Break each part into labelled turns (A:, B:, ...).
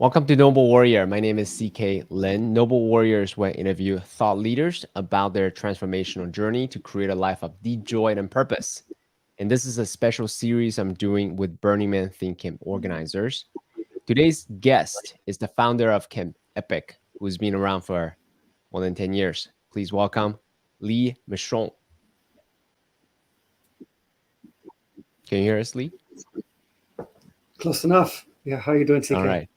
A: Welcome to Noble Warrior. My name is CK Lin. Noble Warriors will interview thought leaders about their transformational journey to create a life of deep joy and purpose. And this is a special series I'm doing with Burning Man Think Camp organizers. Today's guest is the founder of Camp Epic, who's been around for more than 10 years. Please welcome Lee Merschon. Can you hear us, Lee?
B: Close enough. Yeah, how are you doing, CK?
A: All right.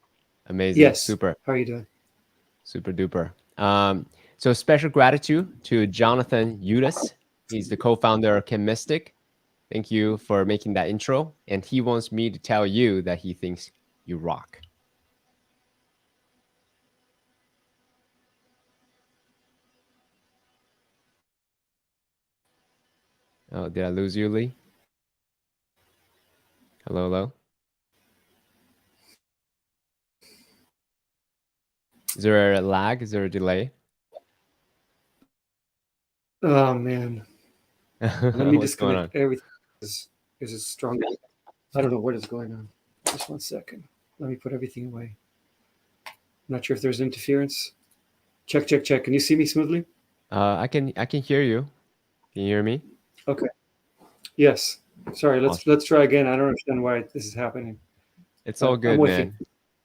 A: Amazing.
B: Yes.
A: Super.
B: How are you doing?
A: Super duper. So special gratitude to Jonathan Udis. He's the co-founder of Chemistic. Thank you for making that intro. And he wants me to tell you that he thinks you rock. Oh, did I lose you, Lee? Hello, hello? Is there a lag? Is there a delay?
B: Oh man, let me
A: What's going on?
B: disconnect everything. Is it strong? I don't know what is going on. Just 1 second. Let me put everything away. I'm not sure if there's interference. Check, check, check. Can you see me smoothly?
A: I can hear you. Can you hear me?
B: Okay. Yes. Sorry.
A: Awesome.
B: Let's try again. I don't understand why this is happening.
A: It's all good, man.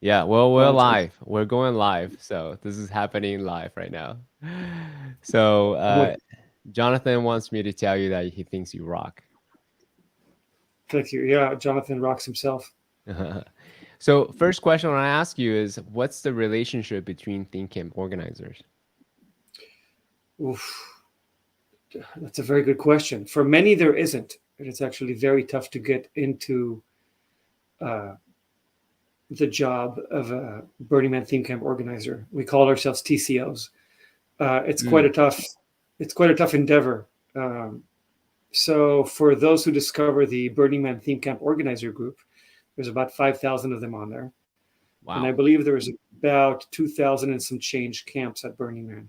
A: Yeah, well, we're live. We're going live. So this is happening live right now. So Jonathan wants me to tell you that he thinks you rock.
B: Thank you. Yeah, Jonathan rocks himself.
A: So first question I want to ask you is, what's the relationship between Think Camp organizers?
B: Oof. That's a very good question. For many, there isn't. And it's actually very tough to get into the job of a Burning Man Theme Camp organizer. We call ourselves TCOs. It's quite a tough endeavor. So for those who discover the Burning Man Theme Camp organizer group, there's about 5,000 of them on there. Wow. And I believe there was about 2,000 and some change camps at Burning Man.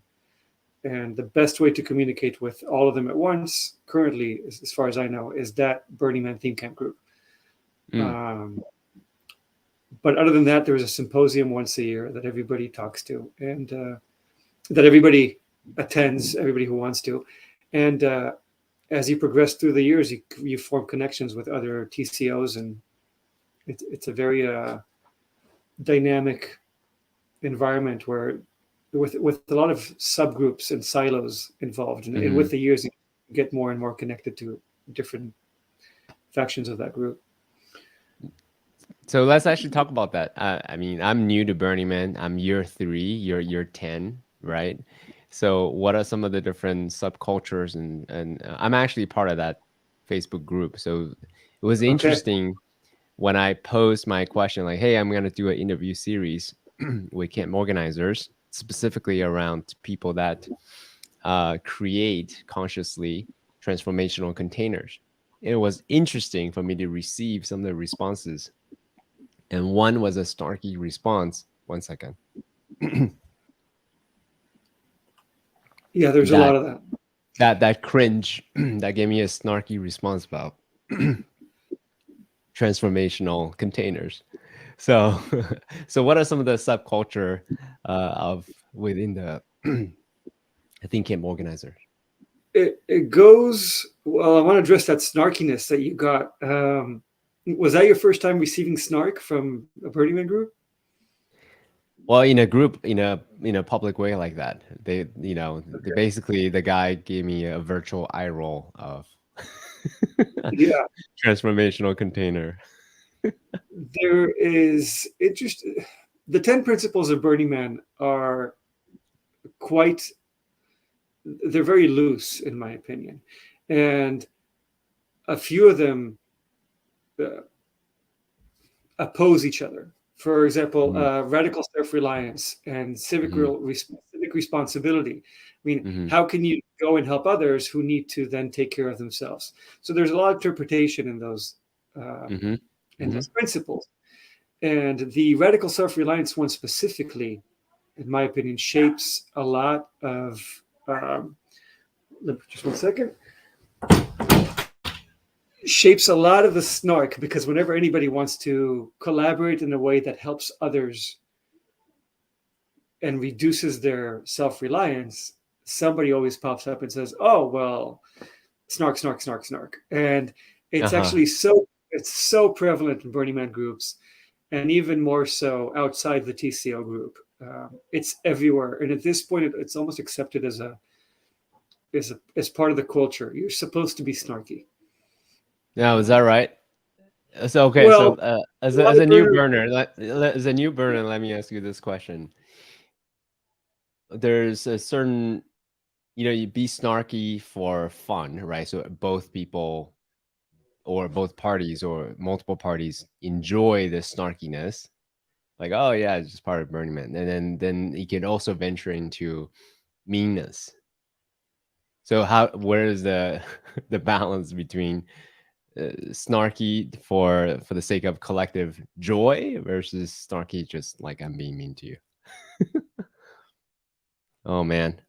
B: And the best way to communicate with all of them at once, currently, as far as I know, is that Burning Man Theme Camp group. But other than that, there is a symposium once a year that everybody talks to, and that everybody attends, everybody who wants to. And as you progress through the years, you form connections with other TCOs, and it's a very dynamic environment where with a lot of subgroups and silos involved. And with the years, you get more and more connected to different factions of that group.
A: So let's actually talk about that. I mean, I'm new to Burning Man. I'm year 3, you're year 10, right? So what are some of the different subcultures? And I'm actually part of that Facebook group. So it was interesting when I posed my question, like, hey, I'm going to do an interview series with camp organizers, specifically around people that create consciously transformational containers. It was interesting for me to receive some of the responses. And one was a snarky response. 1 second.
B: Yeah, there's a lot of that.
A: That cringe that gave me a snarky response about transformational containers. So what are some of the subculture of within the Think Camp organizers?
B: It goes well. I want to address that snarkiness that you got. Was that your first time receiving snark from a Burning Man group?
A: Well, in a group, in a public way like that, they basically the guy gave me a virtual eye roll of transformational container.
B: There is the 10 principles of Burning Man are they're very loose in my opinion, and a few of them oppose each other. For example, radical self-reliance and civic responsibility. I mean, how can you go and help others who need to then take care of themselves? So there's a lot of interpretation in those those principles. And the radical self-reliance one specifically, in my opinion, shapes a lot of just 1 second. Shapes a lot of the snark, because whenever anybody wants to collaborate in a way that helps others and reduces their self-reliance, somebody always pops up and says, "Oh, well, snark, snark, snark, snark." And it's
A: Uh-huh.
B: actually it's so prevalent in Burning Man groups, and even more so outside the TCO group. It's everywhere, and at this point, it's almost accepted as part of the culture. You're supposed to be snarky.
A: Now, is that right? So okay, so
B: Well, a lot
A: as
B: of
A: a new
B: burners.
A: burner, as a new burner, let me ask you this question. There's a certain, you be snarky for fun, right? So both people or both parties or multiple parties enjoy the snarkiness. Like, oh yeah, it's just part of Burning Man. And then you can also venture into meanness. So where is the the balance between snarky for the sake of collective joy versus snarky just like I'm being mean to you? Oh man.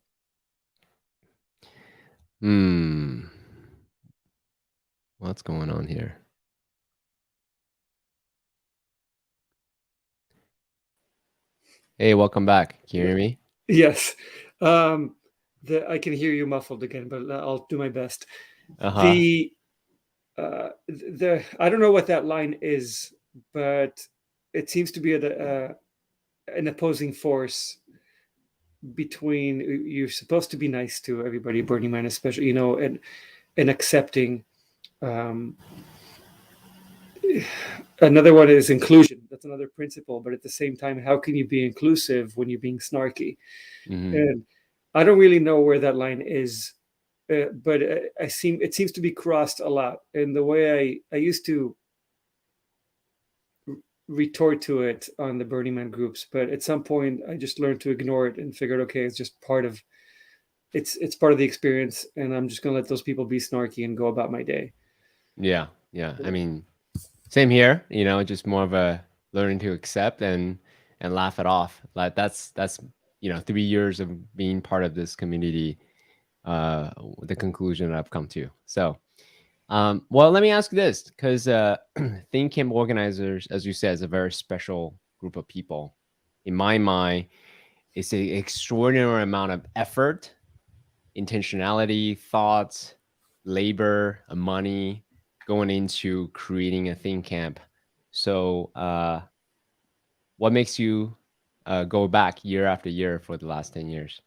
A: Hmm. What's going on here? Hey, welcome back. Can you hear me?
B: Yes. I can hear you muffled again, but I'll do my best.
A: Uh-huh.
B: The I don't know what that line is, but it seems to be an opposing force between you're supposed to be nice to everybody, Burning Man especially, and accepting. Um, Another one is inclusion. That's another principle, but at the same time, how can you be inclusive when you're being snarky?
A: Mm-hmm.
B: And I don't really know where that line is, but it seems to be crossed a lot. And the way I used to retort to it on the Burning Man groups, but at some point I just learned to ignore it and figured, okay, it's just part of it's part of the experience, and I'm just gonna let those people be snarky and go about my day.
A: Yeah, yeah. I mean, same here, just more of a learning to accept and laugh it off. Like that's 3 years of being part of this community, the conclusion that I've come to. So well, let me ask this, because Think Camp organizers, as you said, is a very special group of people. In my mind, it's an extraordinary amount of effort, intentionality, thoughts, labor, money going into creating a Think Camp. So, what makes you go back year after year for the last 10 years?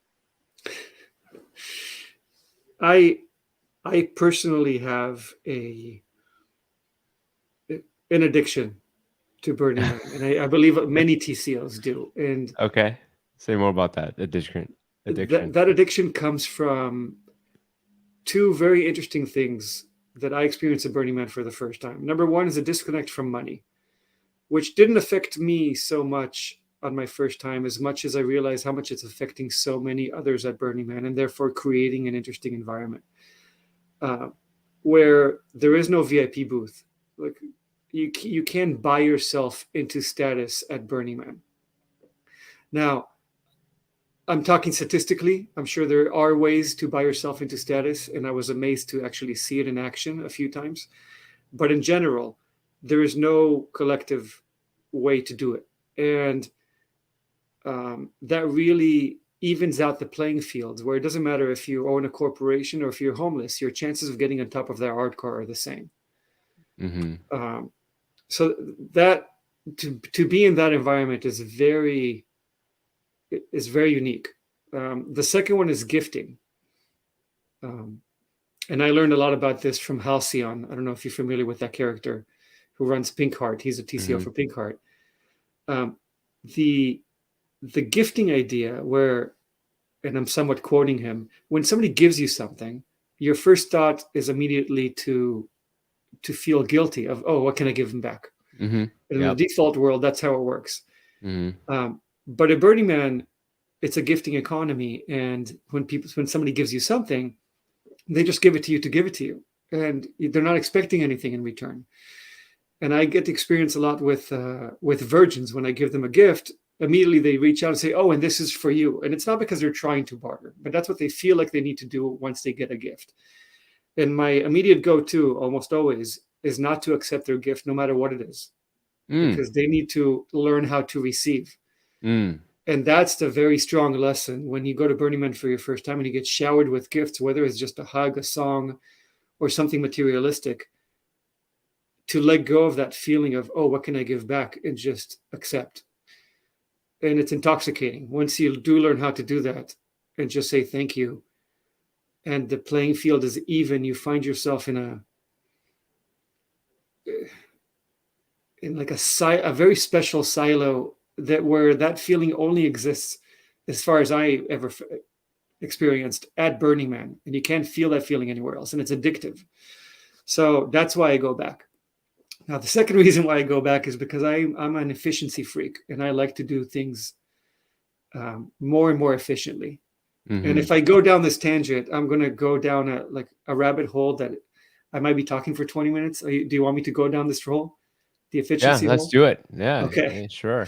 B: I I personally have a an addiction to Burning Man, and I believe many TCOs do. And
A: Okay. Say more about that addiction. Addiction.
B: that addiction comes from two very interesting things that I experienced at Burning Man for the first time. Number one is a disconnect from money, which didn't affect me so much on my first time as much as I realized how much it's affecting so many others at Burning Man, and therefore creating an interesting environment uh, where there is no VIP booth. Like you can buy yourself into status at Burning Man. Now, I'm talking statistically. I'm sure there are ways to buy yourself into status, and I was amazed to actually see it in action a few times. But in general, there is no collective way to do it, and that really evens out the playing field. Where it doesn't matter if you own a corporation or if you're homeless, your chances of getting on top of that art car are the same.
A: Mm-hmm.
B: Um, so that to be in that environment is very unique. The second one is gifting. Um, and I learned a lot about this from Halcyon. I don't know if you're familiar with that character who runs Pink Heart. He's a TCO
A: Mm-hmm.
B: for Pink Heart. Um, the the gifting idea, where, and I'm somewhat quoting him, when somebody gives you something, your first thought is immediately to feel guilty of, oh, what can I give them back?
A: Mm-hmm.
B: And in the
A: Yep.
B: default world, that's how it works.
A: Mm-hmm.
B: But at Burning Man, it's a gifting economy, and when somebody gives you something, they just give it to you to give it to you, and they're not expecting anything in return. And I get to experience a lot with virgins. When I give them a gift, immediately they reach out and say, "Oh, and this is for you." And it's not because they're trying to barter, but that's what they feel like they need to do once they get a gift. And my immediate go-to, almost always, is not to accept their gift, no matter what it is,
A: Mm.
B: because they need to learn how to receive.
A: Mm.
B: And that's the very strong lesson when you go to Burning Man for your first time and you get showered with gifts, whether it's just a hug, a song, or something materialistic, to let go of that feeling of, oh, what can I give back, and just accept. And it's intoxicating. Once you do learn how to do that and just say thank you, and the playing field is even, you find yourself in like a very special silo where that feeling only exists, as far as I ever experienced, at Burning Man, and you can't feel that feeling anywhere else, and it's addictive. So that's why I go back. Now, the second reason why I go back is because I'm an efficiency freak, and I like to do things more and more efficiently.
A: Mm-hmm.
B: And if I go down this tangent, I'm going to go down a rabbit hole that I might be talking for 20 minutes. Do you want me to go down this hole? The efficiency
A: let's
B: hole?
A: do it. Yeah.
B: Okay.
A: Yeah, sure.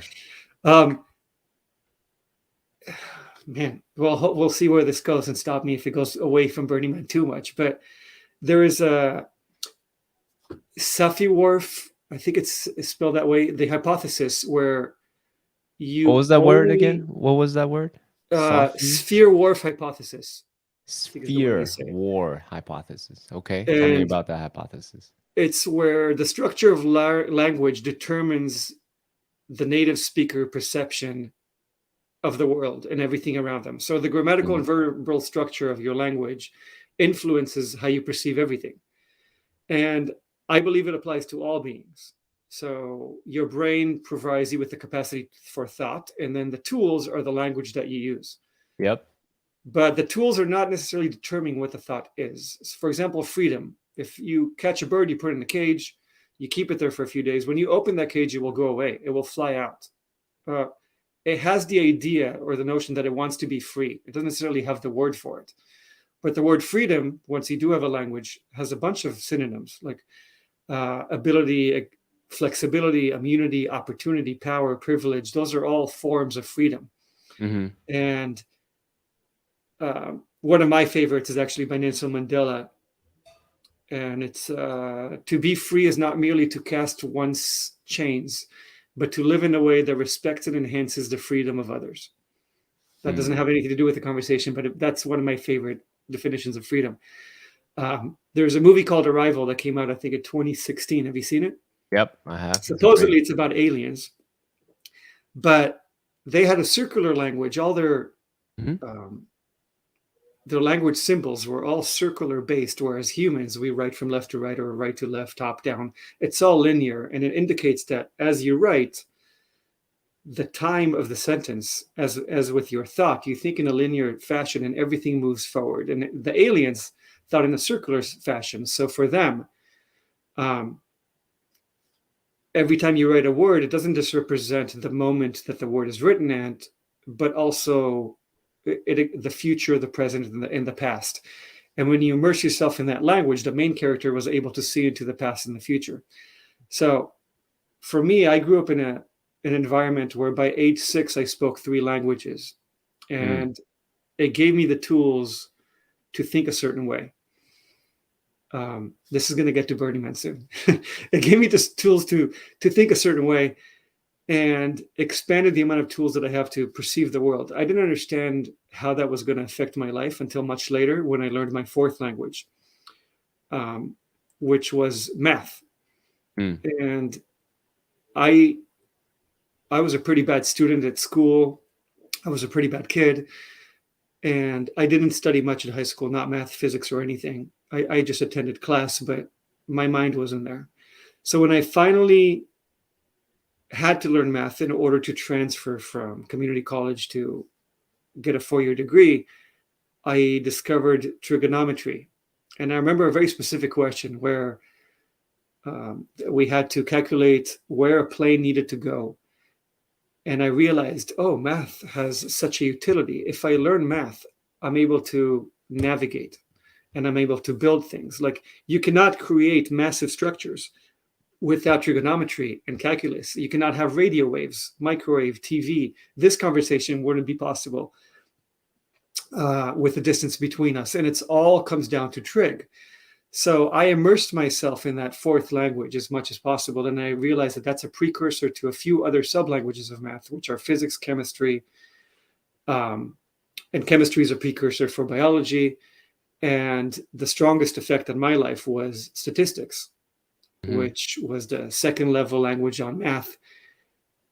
B: Man, well, we'll see where this goes, and stop me if it goes away from Burning Man too much. But there is a Safi-Whorf, I think it's spelled that way, the hypothesis where you
A: What was that word again? What was that word?
B: Sphere-Whorf hypothesis.
A: Sphere-Whorf hypothesis. Okay. Tell me about that hypothesis.
B: It's where the structure of language determines the native speaker perception of the world and everything around them. So the grammatical and verbal structure of your language influences how you perceive everything. And I believe it applies to all beings. So your brain provides you with the capacity for thought, and then the tools are the language that you use.
A: Yep.
B: But the tools are not necessarily determining what the thought is. For example, freedom. If you catch a bird, you put it in a cage, you keep it there for a few days. When you open that cage, it will go away. It will fly out. It has the idea or the notion that it wants to be free. It doesn't necessarily have the word for it. But the word freedom, once you do have a language, has a bunch of synonyms like ability, flexibility, immunity, opportunity, power, privilege. Those are all forms of freedom.
A: Mm-hmm.
B: And one of my favorites is actually by Nelson Mandela. And it's to be free is not merely to cast one's chains, but to live in a way that respects and enhances the freedom of others. That doesn't have anything to do with the conversation, but that's one of my favorite definitions of freedom. There's a movie called Arrival that came out, I think, in 2016. Have you seen it?
A: Yep, I have.
B: Supposedly it's about aliens, but they had a circular language. All their language symbols were all circular based, whereas humans, we write from left to right or right to left, top down. It's all linear, and it indicates that as you write, the time of the sentence, as with your thought, you think in a linear fashion and everything moves forward. And the aliens thought in a circular fashion. So for them, every time you write a word, it doesn't just represent the moment that the word is written at, but also the future, the present, and the past. And when you immerse yourself in that language, the main character was able to see into the past and the future. So for me, I grew up in an environment where by age 6, I spoke 3 languages. And it gave me the tools to think a certain way. This is going to get to Burning Man soon. It gave me the tools to think a certain way, and expanded the amount of tools that I have to perceive the world. I didn't understand how that was going to affect my life until much later, when I learned my 4th language, which was math. And I was a pretty bad student at school. I was a pretty bad kid. And I didn't study much in high school, not math, physics, or anything. I just attended class, but my mind wasn't there. So when I finally had to learn math in order to transfer from community college to get a 4-year degree, I discovered trigonometry. And I remember a very specific question where we had to calculate where a plane needed to go. And I realized, oh, math has such a utility. If I learn math, I'm able to navigate and I'm able to build things. Like, you cannot create massive structures without trigonometry and calculus. You cannot have radio waves, microwave, TV. This conversation wouldn't be possible with the distance between us. And it's all comes down to trig. So I immersed myself in that fourth language as much as possible. And I realized that that's a precursor to a few other sub-languages of math, which are physics, chemistry, and chemistry is a precursor for biology. And the strongest effect on my life was statistics, which was the second level language on math.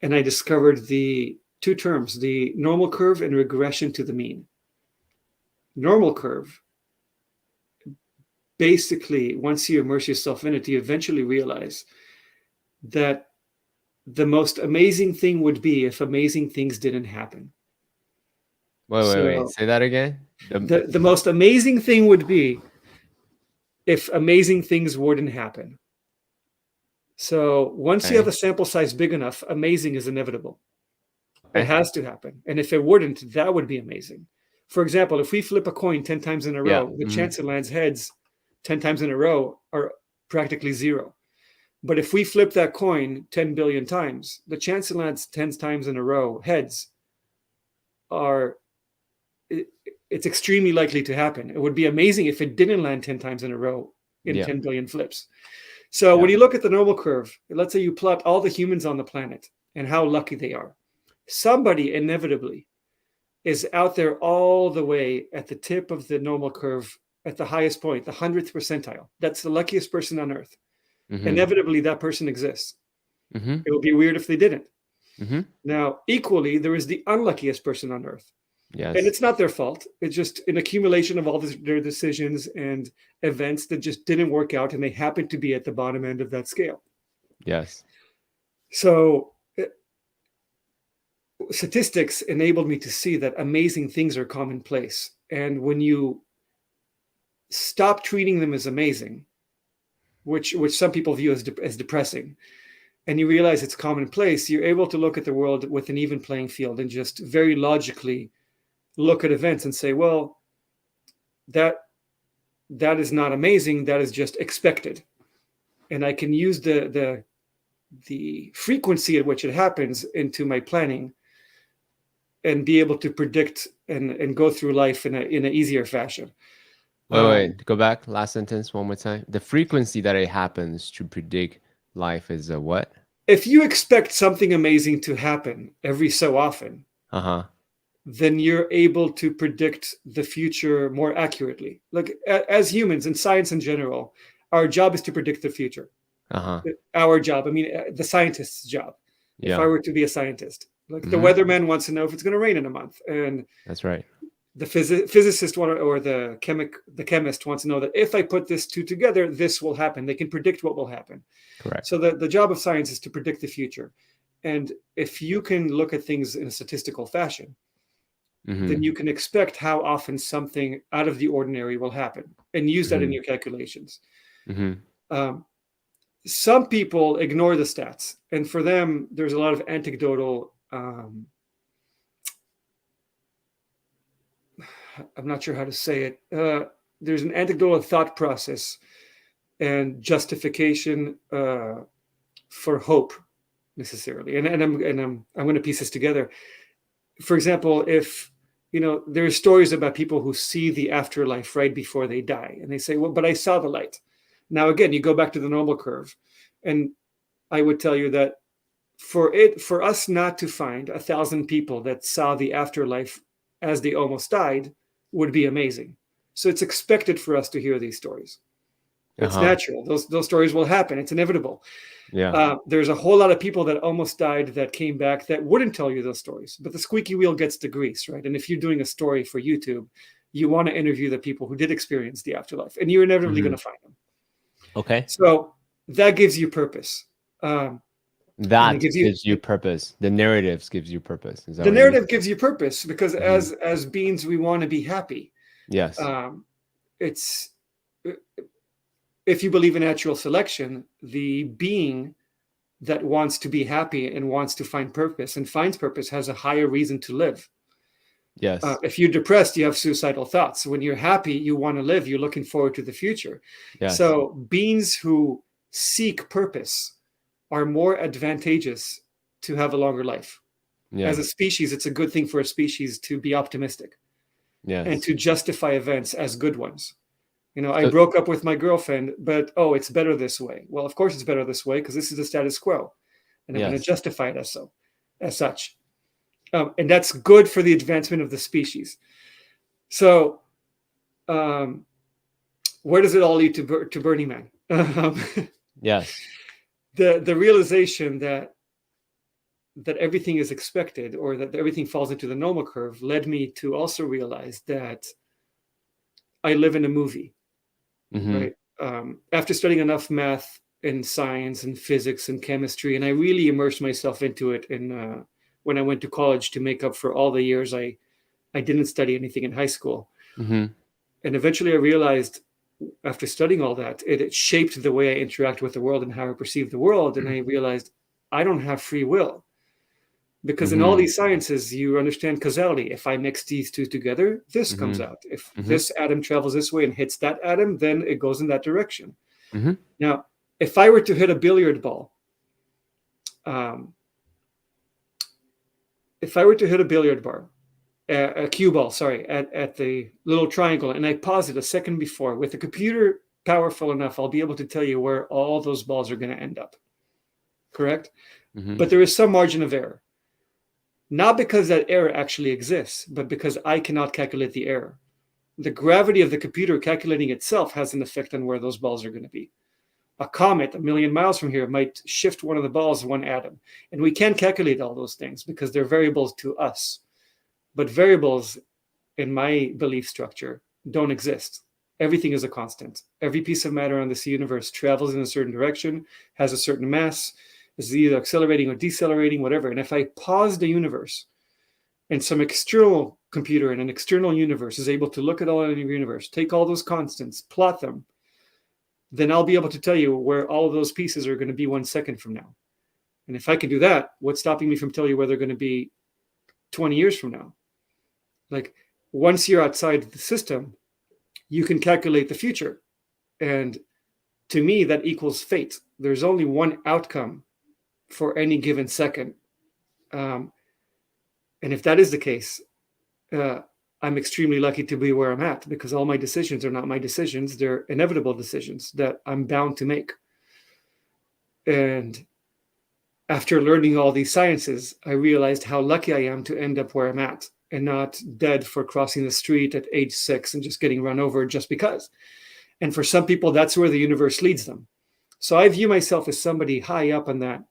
B: And I discovered the two terms, the normal curve and regression to the mean. Normal curve, basically, once you immerse yourself in it, you eventually realize that the most amazing thing would be if amazing things didn't happen.
A: Wait. Say that again.
B: The most amazing thing would be if amazing things wouldn't happen. So once you have a sample size big enough, amazing is inevitable. It has to happen. And if it wouldn't, that would be amazing. For example, if we flip a coin 10 times in a row, the chance it lands heads 10 times in a row are practically zero. But if we flip that coin 10 billion times, the chance it lands 10 times in a row heads it's extremely likely to happen. It would be amazing if it didn't land 10 times in a row in 10 billion flips. So when you look at the normal curve, let's say you plot all the humans on the planet and how lucky they are. Somebody inevitably is out there all the way at the tip of the normal curve at the highest point, the 100th percentile. That's the luckiest person on earth. Inevitably, that person exists. It would be weird if they didn't. Now, equally, there is the unluckiest person on earth.
A: Yes.
B: And it's not their fault. It's just an accumulation of all their decisions and events that just didn't work out, and they happen to be at the bottom end of that scale.
A: Yes.
B: So statistics enabled me to see that amazing things are commonplace. And when you stop treating them as amazing, which some people view as depressing, and you realize it's commonplace, you're able to look at the world with an even playing field and just very logically look at events and say, well, that is not amazing. That is just expected. And I can use the frequency at which it happens into my planning and be able to predict and go through life in an easier fashion.
A: Wait, go back. Last sentence one more time. The frequency that it happens to predict life is a what?
B: If you expect something amazing to happen every so often, then you're able to predict the future more accurately. Like as humans and science in general, our job is to predict the future. Our job, I mean, the scientist's job. If I were to be a scientist, like the weatherman wants to know if it's going to rain in a month, and
A: that's right.
B: The physicist or the chemist wants to know that if I put this two together, this will happen. They can predict what will happen.
A: Correct.
B: So the job of science is to predict the future. And if you can look at things in a statistical fashion, then you can expect how often something out of the ordinary will happen and use that in your calculations. Some people ignore the stats. And for them, there's a lot of anecdotal I'm not sure how to say it. There's an anecdotal thought process and justification for hope necessarily. And I'm going to piece this together. For example, if there are stories about people who see the afterlife right before they die, and they say, "Well, but I saw the light." Now, again, you go back to the normal curve, and I would tell you that for us not to find 1,000 people that saw the afterlife as they almost died would be amazing. So it's expected for us to hear these stories. It's natural. Those stories will happen. It's inevitable.
A: Yeah.
B: There's a whole lot of people that almost died that came back that wouldn't tell you those stories. But the squeaky wheel gets the grease, right? And if you're doing a story for YouTube, you want to interview the people who did experience the afterlife, and you're inevitably going to find them.
A: Okay.
B: So that gives you purpose.
A: That gives you purpose. The narratives gives you purpose.
B: The narrative gives you purpose because as beings, we want to be happy.
A: Yes.
B: It's if you believe in natural selection, the being that wants to be happy and wants to find purpose and finds purpose has a higher reason to live.
A: Yes.
B: If you're depressed, you have suicidal thoughts. When you're happy, you want to live. You're looking forward to the future.
A: Yes.
B: So beings who seek purpose are more advantageous to have a longer life. Yeah. As a species, it's a good thing for a species to be optimistic and to justify events as good ones. I
A: So
B: broke up with my girlfriend, but it's better this way. Well, of course it's better this way because this is the status quo, and I'm going to
A: yes.
B: justify it as such. And that's good for the advancement of the species. So, um, where does it all lead to Burning Man?
A: Yes.
B: The realization that everything is expected, or that everything falls into the normal curve, led me to also realize that I live in a movie,
A: Mm-hmm.
B: right? After studying enough math and science and physics and chemistry, and I really immersed myself into it when I went to college to make up for all the years I didn't study anything in high school.
A: Mm-hmm.
B: And eventually I realized, after studying all that, it shaped the way I interact with the world and how I perceive the world. And I realized I don't have free will. Because in all
A: Mm-hmm.
B: these sciences, you understand causality. If I mix these two together, this comes
A: Mm-hmm.
B: out. If
A: Mm-hmm.
B: this atom travels this way and hits that atom, then it goes in that direction.
A: Mm-hmm.
B: Now, if I were to hit a billiard ball, um, if I were to hit a billiard bar, a cue ball, sorry, at the little triangle, and I pause it a second before, with a computer powerful enough, I'll be able to tell you where all those balls are going to end up. Correct?
A: Mm-hmm.
B: But there is some margin of error. Not because that error actually exists, but because I cannot calculate the error. The gravity of the computer calculating itself has an effect on where those balls are going to be. A comet a million miles from here might shift one of the balls one atom. And we can't calculate all those things because they're variables to us. But variables, in my belief structure, don't exist. Everything is a constant. Every piece of matter on this universe travels in a certain direction, has a certain mass, is either accelerating or decelerating, whatever. And if I pause the universe, and some external computer in an external universe is able to look at all in the universe, take all those constants, plot them, then I'll be able to tell you where all of those pieces are going to be 1 second from now. And if I can do that, what's stopping me from telling you where they're going to be 20 years from now? Like, once you're outside the system, you can calculate the future. And to me, that equals fate. There's only one outcome for any given second. And if that is the case, I'm extremely lucky to be where I'm at, because all my decisions are not my decisions. They're inevitable decisions that I'm bound to make. And after learning all these sciences, I realized how lucky I am to end up where I'm at and not dead for crossing the street at age 6 and just getting run over just because. And for some people, that's where the universe leads them. So I view myself as somebody high up on that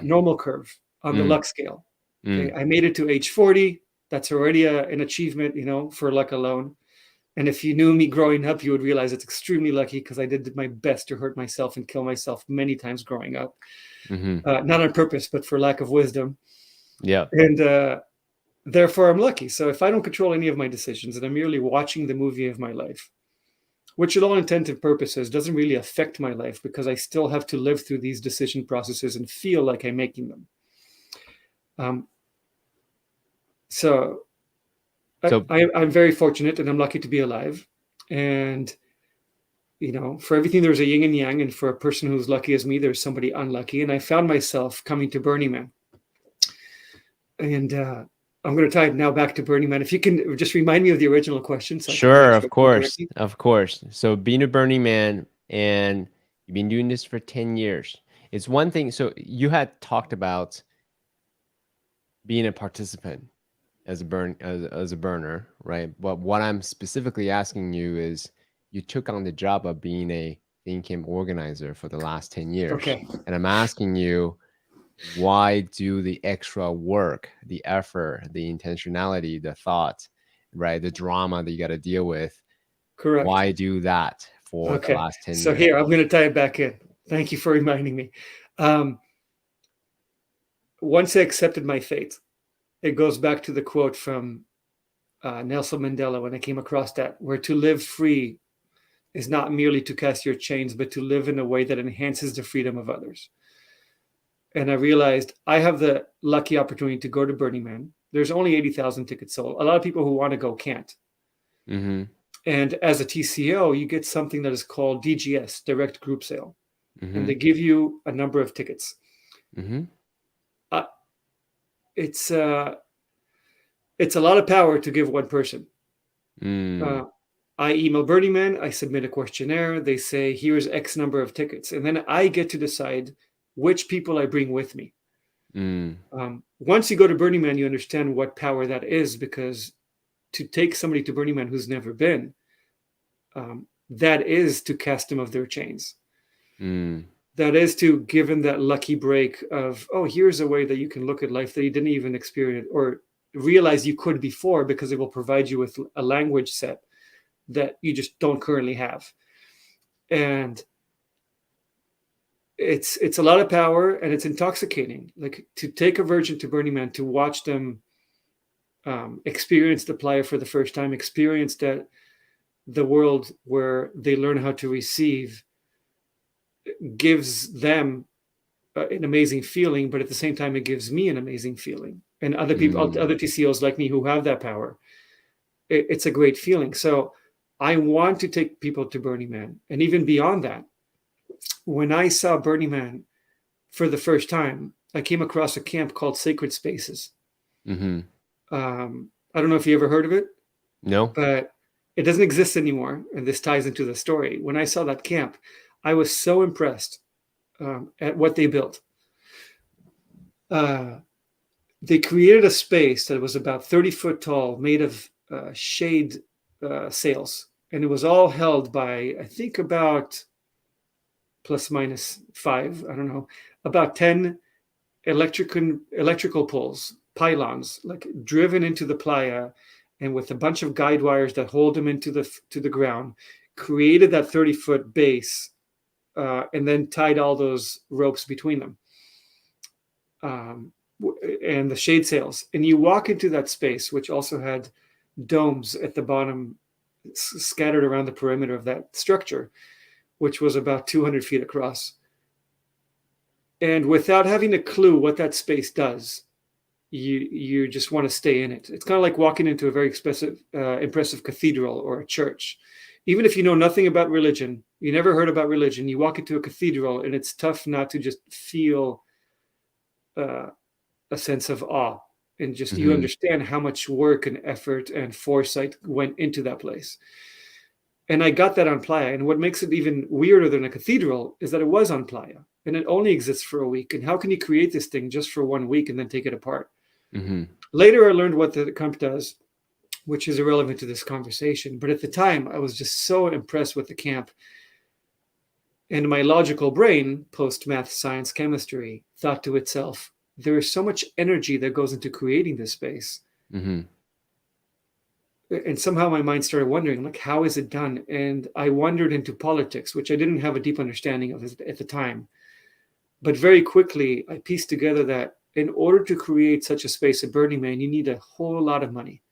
B: normal curve on the
A: Mm.
B: luck scale. Okay,
A: Mm.
B: I made it to age 40. That's already an achievement, for luck alone. And if you knew me growing up, you would realize it's extremely lucky, because I did my best to hurt myself and kill myself many times growing up.
A: Mm-hmm.
B: Not on purpose, but for lack of wisdom.
A: Yeah.
B: And therefore, I'm lucky. So if I don't control any of my decisions and I'm merely watching the movie of my life, which at all intents and purposes doesn't really affect my life, because I still have to live through these decision processes and feel like I'm making them. So
A: So
B: I'm very fortunate, and I'm lucky to be alive. And, for everything, there's a yin and yang. And for a person who's lucky as me, there's somebody unlucky. And I found myself coming to Burning Man. And I'm going to tie it now back to Burning Man. If you can just remind me of the original question so I can
A: sure,
B: answer
A: of
B: it more
A: course,
B: directly.
A: of course. So being a Burning Man, and you've been doing this for 10 years. It's one thing. So you had talked about being a participant as a burner, right? But what I'm specifically asking you is, you took on the job of being a think camp organizer for the last 10 years.
B: Okay.
A: And I'm asking you, why do the extra work, the effort, the intentionality, the thought, right? The drama that you got to deal with.
B: Correct.
A: Why do that for the
B: Okay.
A: last 10
B: So
A: years?
B: here, I'm going to tie it back in. Thank you for reminding me. Once I accepted my fate, it goes back to the quote from Nelson Mandela, when I came across that, where to live free is not merely to cast your chains, but to live in a way that enhances the freedom of others. And I realized I have the lucky opportunity to go to Burning Man. There's only 80,000 tickets sold. A lot of people who want to go can't.
A: Mm-hmm.
B: And as a TCO, you get something that is called DGS, direct group sale.
A: Mm-hmm.
B: And they give you a number of tickets.
A: Mm-hmm.
B: It's a lot of power to give one person.
A: Mm.
B: I email Burning Man, I submit a questionnaire, they say, here's X number of tickets. And then I get to decide which people I bring with me. Once you go to Burning Man, you understand what power that is, because to take somebody to Burning Man who's never been, that is to cast them of their chains. That is to give them that lucky break of, oh, here's a way that you can look at life that you didn't even experience or realize you could before, because it will provide you with a language set that you just don't currently have. And it's a lot of power, and it's intoxicating. Like, to take a virgin to Burning Man, to watch them experience the playa for the first time, experience that the world where they learn how to receive, gives them an amazing feeling, but at the same time, it gives me an amazing feeling. And other people, other TCOs like me who have that power, it's a great feeling. So I want to take people to Burning Man. And even beyond that, when I saw Burning Man for the first time, I came across a camp called Sacred Spaces. I don't know if you ever heard of it.
A: No.
B: But it doesn't exist anymore. And this ties into the story. When I saw that camp, I was so impressed at what they built. They created a space that was about 30 foot tall, made of shade sails. And it was all held by, I think, about plus minus 5, I don't know, about 10 electrical poles, pylons, like driven into the playa, and with a bunch of guide wires that hold them into the ground, created that 30-foot base, and then tied all those ropes between them, and the shade sails. And you walk into that space, which also had domes at the bottom scattered around the perimeter of that structure, which was about 200 feet across. And without having a clue what that space does, you just want to stay in it. It's kind of like walking into a very impressive cathedral or a church. Even if you know nothing about religion, you never heard about religion, you walk into a cathedral, and it's tough not to just feel a sense of awe. And just you understand how much work and effort and foresight went into that place. And I got that on Playa. And what makes it even weirder than a cathedral is that it was on Playa, and it only exists for a week. And how can you create this thing just for 1 week and then take it apart? Later, I learned what the camp does, which is irrelevant to this conversation. But at the time, I was just so impressed with the camp. And my logical brain, post math, science, chemistry, thought to itself, there is so much energy that goes into creating this space. And somehow my mind started wondering, like, how is it done? And I wandered into politics, which I didn't have a deep understanding of at the time. But very quickly, I pieced together that in order to create such a space at Burning Man, you need a whole lot of money.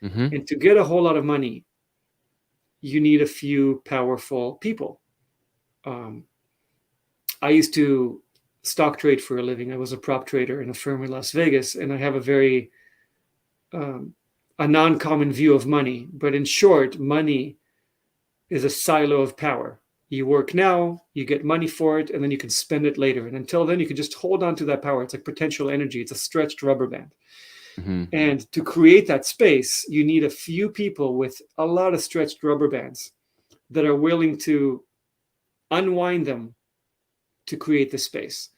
B: And to get a whole lot of money, you need a few powerful people. I used to stock trade for a living. I was a prop trader in a firm in Las Vegas, and I have a very a non-common view of money. But in short, money is a silo of power. You work now, you get money for it, and then you can spend it later. And until then, you can just hold on to that power. It's like potential energy. It's a stretched rubber band. And to create that space, you need a few people with a lot of stretched rubber bands that are willing to unwind them to create the space.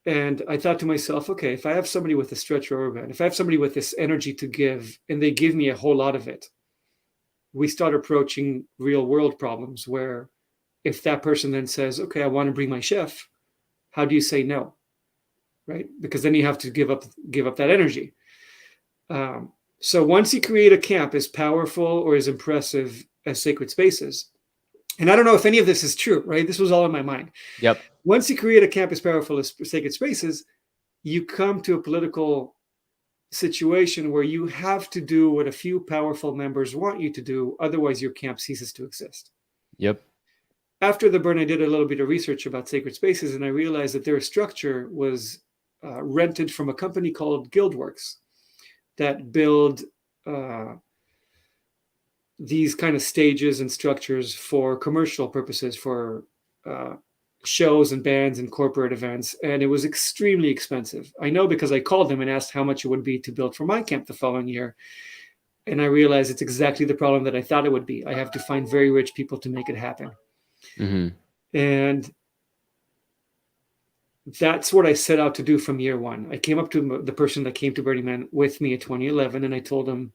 B: And I thought to myself, okay, if I have somebody with a stretched rubber band, if I have somebody with this energy to give, and they give me a whole lot of it, we start approaching real world problems where if that person then says, okay, I want to bring my chef, how do you say no? Right? Because then you have to give up that energy. So once you create a camp as powerful or as impressive as Sacred Spaces, and I don't know if any of this is true, right? This was all in my mind.
A: Yep.
B: Once you create a camp as powerful as Sacred Spaces, you come to a political situation where you have to do what a few powerful members want you to do. Otherwise, your camp ceases to exist.
A: Yep.
B: After the burn, I did a little bit of research about Sacred Spaces, and I realized that their structure was rented from a company called Guildworks that build these kind of stages and structures for commercial purposes, for shows and bands and corporate events. And it was extremely expensive. I know because I called them and asked how much it would be to build for my camp the following year. And I realized it's exactly the problem that I thought it would be. I have to find very rich people to make it happen.
A: Mm-hmm.
B: And that's what I set out to do from year one. I came up to the person that came to Burning Man with me in 2011, and I told him,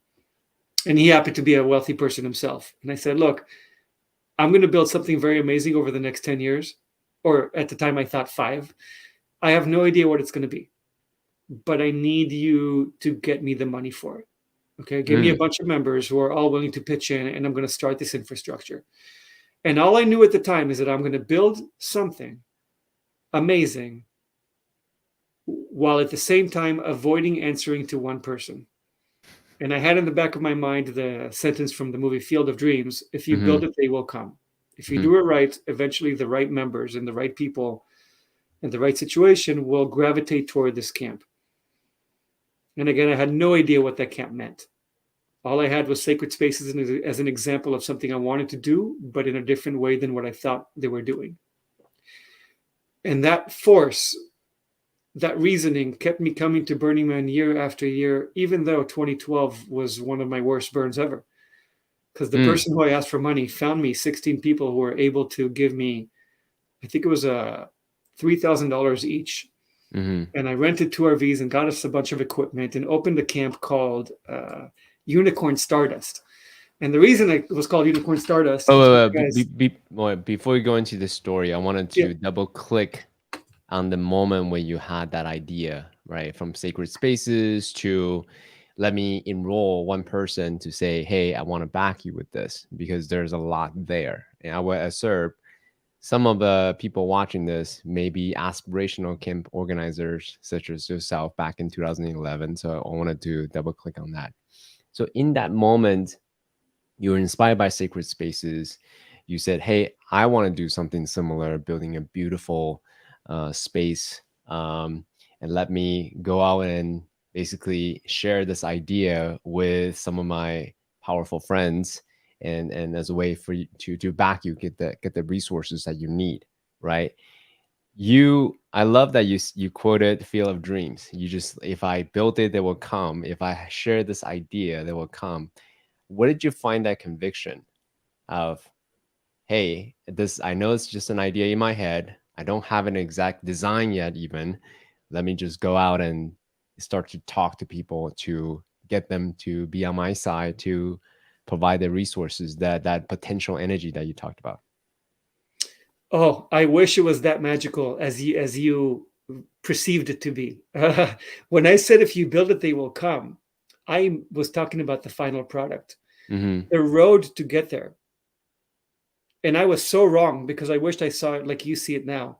B: and he happened to be a wealthy person himself. And I said, look, I'm going to build something very amazing over the next 10 years, or at the time I thought 5. I have no idea what it's going to be, but I need you to get me the money for it. Okay, give me a bunch of members who are all willing to pitch in, and I'm going to start this infrastructure. And all I knew at the time is that I'm going to build something amazing while at the same time avoiding answering to one person. And I had in the back of my mind the sentence from the movie Field of Dreams: if you
A: Mm-hmm.
B: build it, they will come. If you
A: Mm-hmm.
B: do it right, eventually the right members and the right people and the right situation will gravitate toward this camp. And again, I had no idea what that camp meant. All I had was sacred spaces as an example of something I wanted to do, but in a different way than what I thought they were doing. And that force, that reasoning kept me coming to Burning Man year after year, even though 2012 was one of my worst burns ever. Because the person who I asked for money found me 16 people who were able to give me, I think it was $3,000 each.
A: Mm-hmm.
B: And I rented 2 RVs and got us a bunch of equipment and opened a camp called Unicorn Stardust. And the reason it was called Unicorn Stardust is because
A: Before we go into the story, I wanted
B: yeah,
A: to double click on the moment when you had that idea, right? From sacred spaces to let me enroll one person to say, hey, I want to back you with this because there's a lot there. And I would assert some of the people watching this may be aspirational camp organizers, such as yourself back in 2011. So I wanted to double click on that. So in that moment, you were inspired by sacred spaces. You said, hey, I want to do something similar, building a beautiful space, and let me go out and basically share this idea with some of my powerful friends, and as a way for you to back you, get the resources that you need, right? I love that you quoted Field of Dreams. You just, if I build it, they will come. If I share this idea, they will come. Where did you find that conviction of, hey, this, I know it's just an idea in my head, I don't have an exact design yet even, let me just go out and start to talk to people to get them to be on my side, to provide the resources, that potential energy that you talked about?
B: oh, I wish it was that magical as you perceived it to be. When I said if you build it, they will come, I was talking about the final product,
A: Mm-hmm.
B: the road to get there. And I was so wrong because I wished I saw it like you see it now.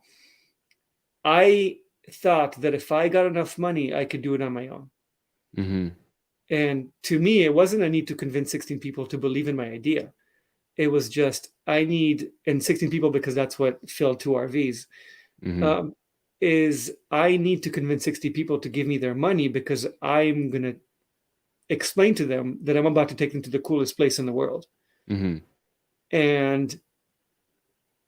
B: I thought that if I got enough money, I could do it on my own.
A: Mm-hmm.
B: And to me, it wasn't a need to convince 16 people to believe in my idea. It was just, I need, and 16 people, because that's what filled 2 RVs,
A: Mm-hmm.
B: um, is I need to convince 60 people to give me their money because I'm going to explain to them that I'm about to take them to the coolest place in the world.
A: Mm-hmm.
B: And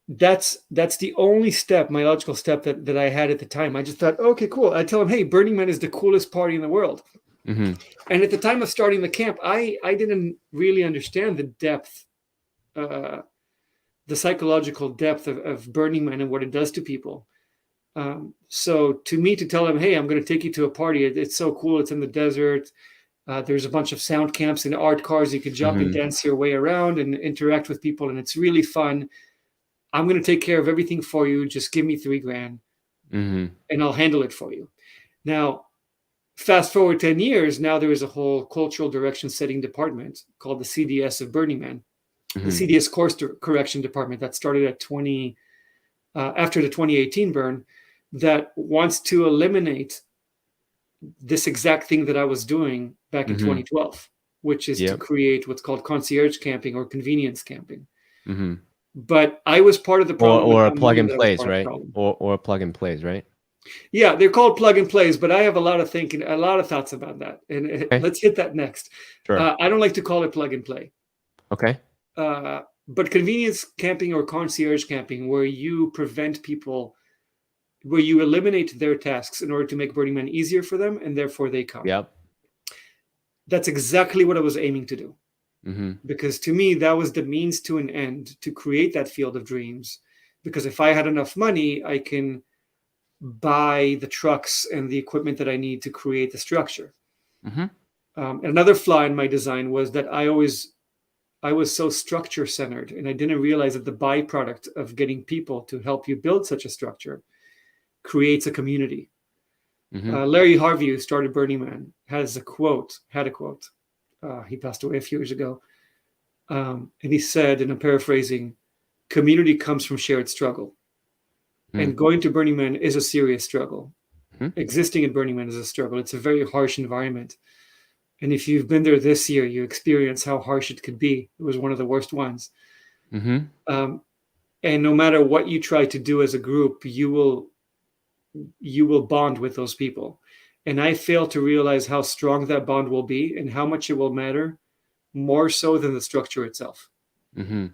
B: that's the only step, my logical step that I had at the time. I just thought, okay, cool. I tell them, hey, Burning Man is the coolest party in the world.
A: Mm-hmm.
B: And at the time of starting the camp, I didn't really understand the depth, the psychological depth of Burning Man and what it does to people. So to me, to tell them, hey, I'm going to take you to a party. It's so cool. It's in the desert. There's a bunch of sound camps and art cars. You can jump and
A: Mm-hmm.
B: dance your way around and interact with people. And it's really fun. I'm going to take care of everything for you. Just give me $3,000
A: Mm-hmm.
B: and I'll handle it for you. Now, fast forward 10 years, now there is a whole cultural direction setting department called the CDS of Burning Man, the
A: Mm-hmm.
B: CDS course correction department that started at after the 2018 burn, that wants to eliminate this exact thing that I was doing back in
A: Mm-hmm.
B: 2012, which is to
A: Yep.
B: create what's called concierge camping or convenience camping.
A: Mm-hmm.
B: But I was part of the problem
A: Or a
B: without
A: plug
B: knowing
A: and
B: that I was
A: plays,
B: part of the
A: right?
B: problem.
A: Or a plug and plays, right?
B: Yeah, they're called plug and plays, but I have a lot of thinking, a lot of thoughts about that. And
A: Okay.
B: let's hit that next.
A: Sure.
B: I don't like to call it plug and play.
A: Okay.
B: But convenience camping or concierge camping, where you prevent people, where you eliminate their tasks in order to make Burning Man easier for them, and therefore they come.
A: Yep.
B: that's exactly what I was aiming to do.
A: Mm-hmm.
B: Because to me, that was the means to an end to create that field of dreams. Because if I had enough money, I can buy the trucks and the equipment that I need to create the structure.
A: Mm-hmm.
B: Another flaw in my design was that I was so structure centered, and I didn't realize that the byproduct of getting people to help you build such a structure creates a community.
A: Mm-hmm.
B: Larry Harvey, who started Burning Man, had a quote. He passed away a few years ago. And he said, and I'm paraphrasing, community comes from shared struggle. And going to Burning Man is a serious struggle.
A: Mm-hmm.
B: Existing at Burning Man is a struggle. It's a very harsh environment. And if you've been there this year, you experience how harsh it could be. It was one of the worst ones.
A: Mm-hmm.
B: And no matter what you try to do as a group, you will bond with those people. And I fail to realize how strong that bond will be and how much it will matter, more so than the structure itself.
A: Mm-hmm.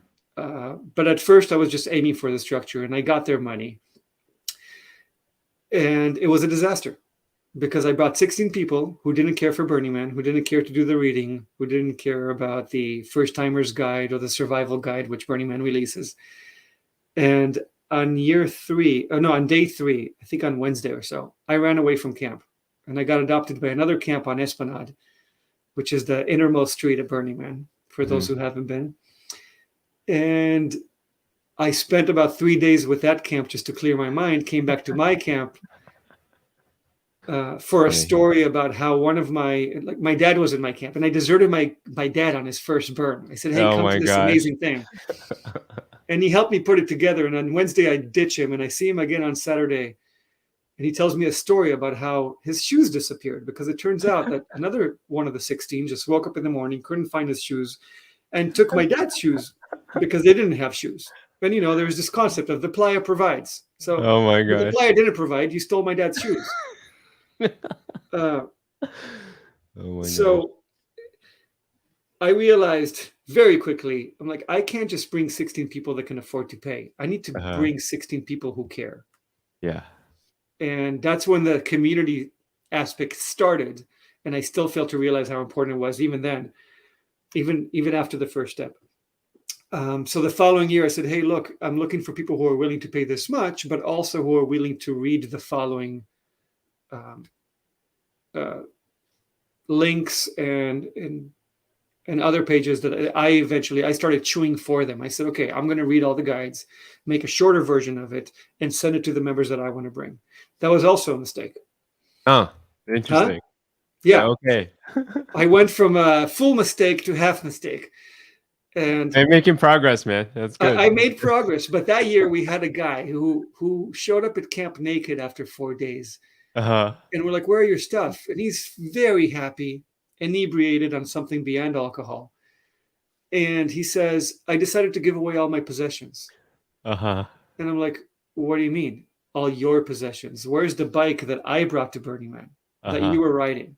B: But at first, I was just aiming for the structure, and I got their money. And it was a disaster because I brought 16 people who didn't care for Burning Man, who didn't care to do the reading, who didn't care about the First Timers Guide or the Survival Guide, which Burning Man releases. And on day 3, I think on Wednesday or so, I ran away from camp, and I got adopted by another camp on Esplanade, which is the innermost street at Burning Man, for those who haven't been. And I spent about 3 days with that camp just to clear my mind, came back to my camp for a story about how one of my dad was in my camp, and I deserted my dad on his first burn. I said, hey, come to this amazing thing. And he helped me put it together. And on Wednesday, I ditch him, and I see him again on Saturday. And he tells me a story about how his shoes disappeared, because it turns out that another one of the 16 just woke up in the morning, couldn't find his shoes, and took my dad's shoes because they didn't have shoes. And, there's this concept of the playa provides. So the playa didn't provide, you stole my dad's shoes. So I realized very quickly, I'm like, I can't just bring 16 people that can afford to pay. I need to bring 16 people who care.
A: Yeah.
B: And that's when the community aspect started. And I still failed to realize how important it was even then, even after the first step. So the following year, I said, hey, look, I'm looking for people who are willing to pay this much, but also who are willing to read the following links and other pages that I started chewing for them. I said, okay, I'm going to read all the guides, make a shorter version of it, and send it to the members that I want to bring. That was also a mistake.
A: Oh, interesting.
B: Huh? Yeah.
A: Okay.
B: I went from a full mistake to half mistake. And
A: I'm making progress, man. That's good.
B: I made progress. But that year we had a guy who showed up at camp naked after 4 days. And we're like, where are your stuff? And he's very happy, inebriated on something beyond alcohol. And he says, I decided to give away all my possessions. And I'm like, what do you mean? All your possessions? Where's the bike that I brought to Burning Man that you were riding?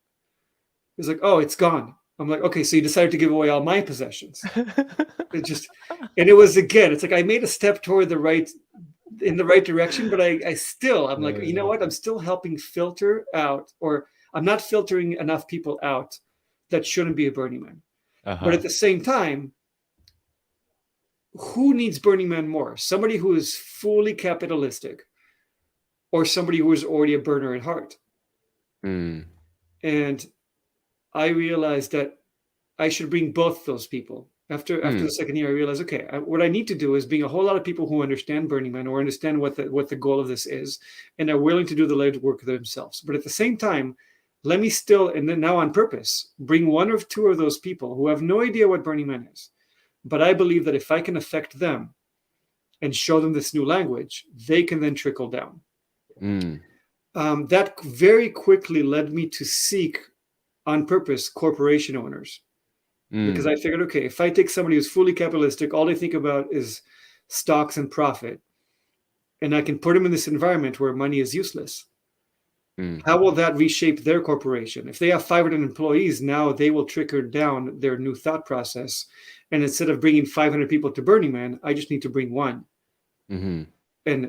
B: He's like, oh, it's gone. I'm like, okay, so you decided to give away all my possessions. It was, again, it's like I made a step toward in the right direction, but I'm like, you know what? I'm still helping filter out, or I'm not filtering enough people out that shouldn't be a Burning Man. But at the same time, who needs Burning Man more? Somebody who is fully capitalistic, or somebody who is already a burner at heart? And I realized that I should bring both those people. After the second year, I realized, okay, what I need to do is bring a whole lot of people who understand Burning Man, or understand what the goal of this is, and are willing to do the legwork themselves. But at the same time, let me still, and then now on purpose, bring one or two of those people who have no idea what Burning Man is. But I believe that if I can affect them and show them this new language, they can then trickle down. That very quickly led me to seek, on purpose, corporation owners. Because I figured, okay, if I take somebody who's fully capitalistic, all they think about is stocks and profit, and I can put them in this environment where money is useless, how will that reshape their corporation? If they have 500 employees, now they will trickle down their new thought process. And instead of bringing 500 people to Burning Man, I just need to bring one and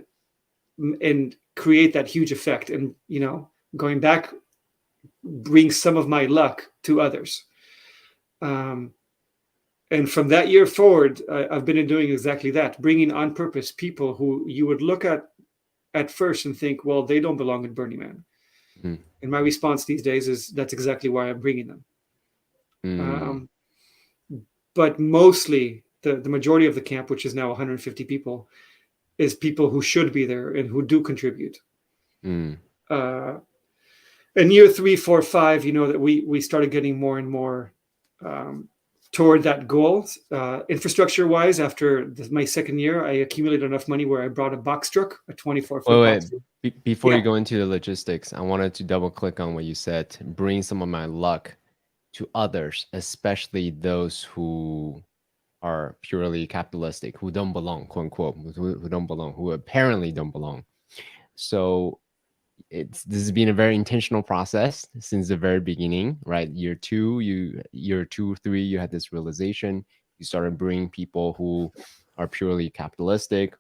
B: create that huge effect. And, going back, bring some of my luck to others. Um, and from that year forward, I've been doing exactly that, bringing on purpose people who you would look at first and think, well, they don't belong in Burning Man.
A: Mm,
B: And my response these days is that's exactly why I'm bringing them.
A: mm,
B: Um, but mostly, the majority of the camp, which is now 150 people, is people who should be there and who do contribute.
A: mm,
B: Uh, in year 3, 4, 5, that we started getting more and more um, toward that goal. Infrastructure wise, after my second year, I accumulated enough money where I brought a box truck, a 24-foot
A: wait,
B: box truck.
A: before you
B: Yeah.
A: go into the logistics, I wanted to double click on what you said. Bring some of my luck to others, especially those who are purely capitalistic, who don't belong, quote unquote, who don't belong, who apparently don't belong. So this has been a very intentional process since the very beginning, right? Year 2, 3, you had this realization. You started bringing people who are purely capitalistic.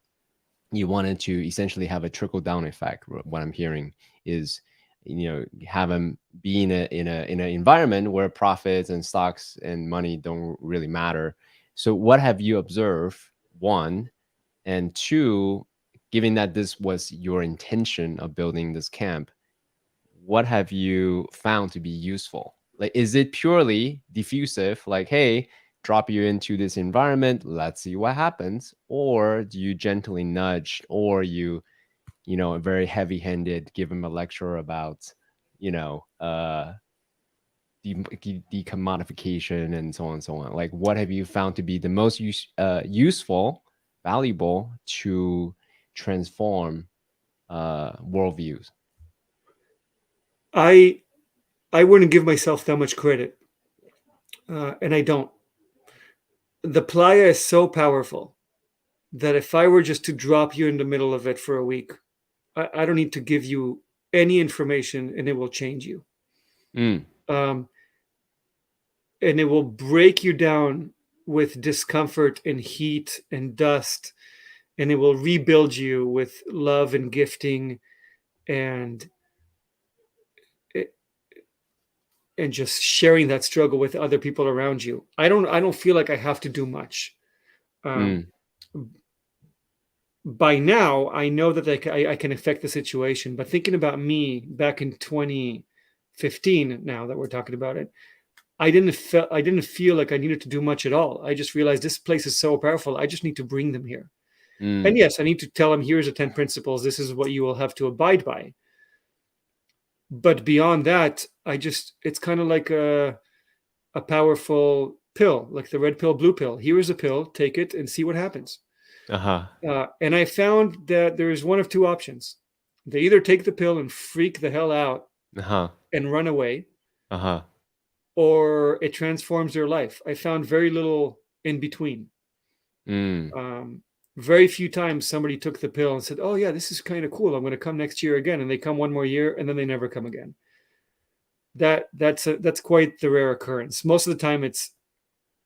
A: You wanted to essentially have a trickle down effect. What I'm hearing is, have them be in an environment where profits and stocks and money don't really matter. So what have you observed? One, and two, given that this was your intention of building this camp, what have you found to be useful? Like, is it purely diffusive, like, hey, drop you into this environment, let's see what happens? Or do you gently nudge, or very heavy handed, give him a lecture about, you know, uh, decommodification and so on and so on? Like, what have you found to be the most useful, valuable to transform worldviews?
B: I I wouldn't give myself that much credit, and I don't. The playa is so powerful that if I were just to drop you in the middle of it for a week, I don't need to give you any information, and it will change you.
A: Mm,
B: Um, and it will break you down with discomfort and heat and dust, and it will rebuild you with love and gifting and and just sharing that struggle with other people around you. I don't feel like I have to do much. Um,
A: mm,
B: by now, I know that I can affect the situation. But thinking about me back in 2015, now that we're talking about it, I didn't feel like I needed to do much at all. I just realized this place is so powerful. I just need to bring them here. And
A: mm.
B: yes, I need to tell them, here's the 10 principles. This is what you will have to abide by. But beyond that, it's kind of like a powerful pill, like the red pill, blue pill. Here is a pill, take it and see what happens.
A: Uh-huh.
B: And I found that there's one of two options. They either take the pill and freak the hell out
A: Uh-huh.
B: and run away,
A: Uh-huh.
B: or it transforms their life. I found very little in between.
A: Mm.
B: Um, very few times somebody took the pill and said, "Oh yeah, this is kind of cool. I'm going to come next year again," and they come one more year and then they never come again. That's quite the rare occurrence. Most of the time, it's,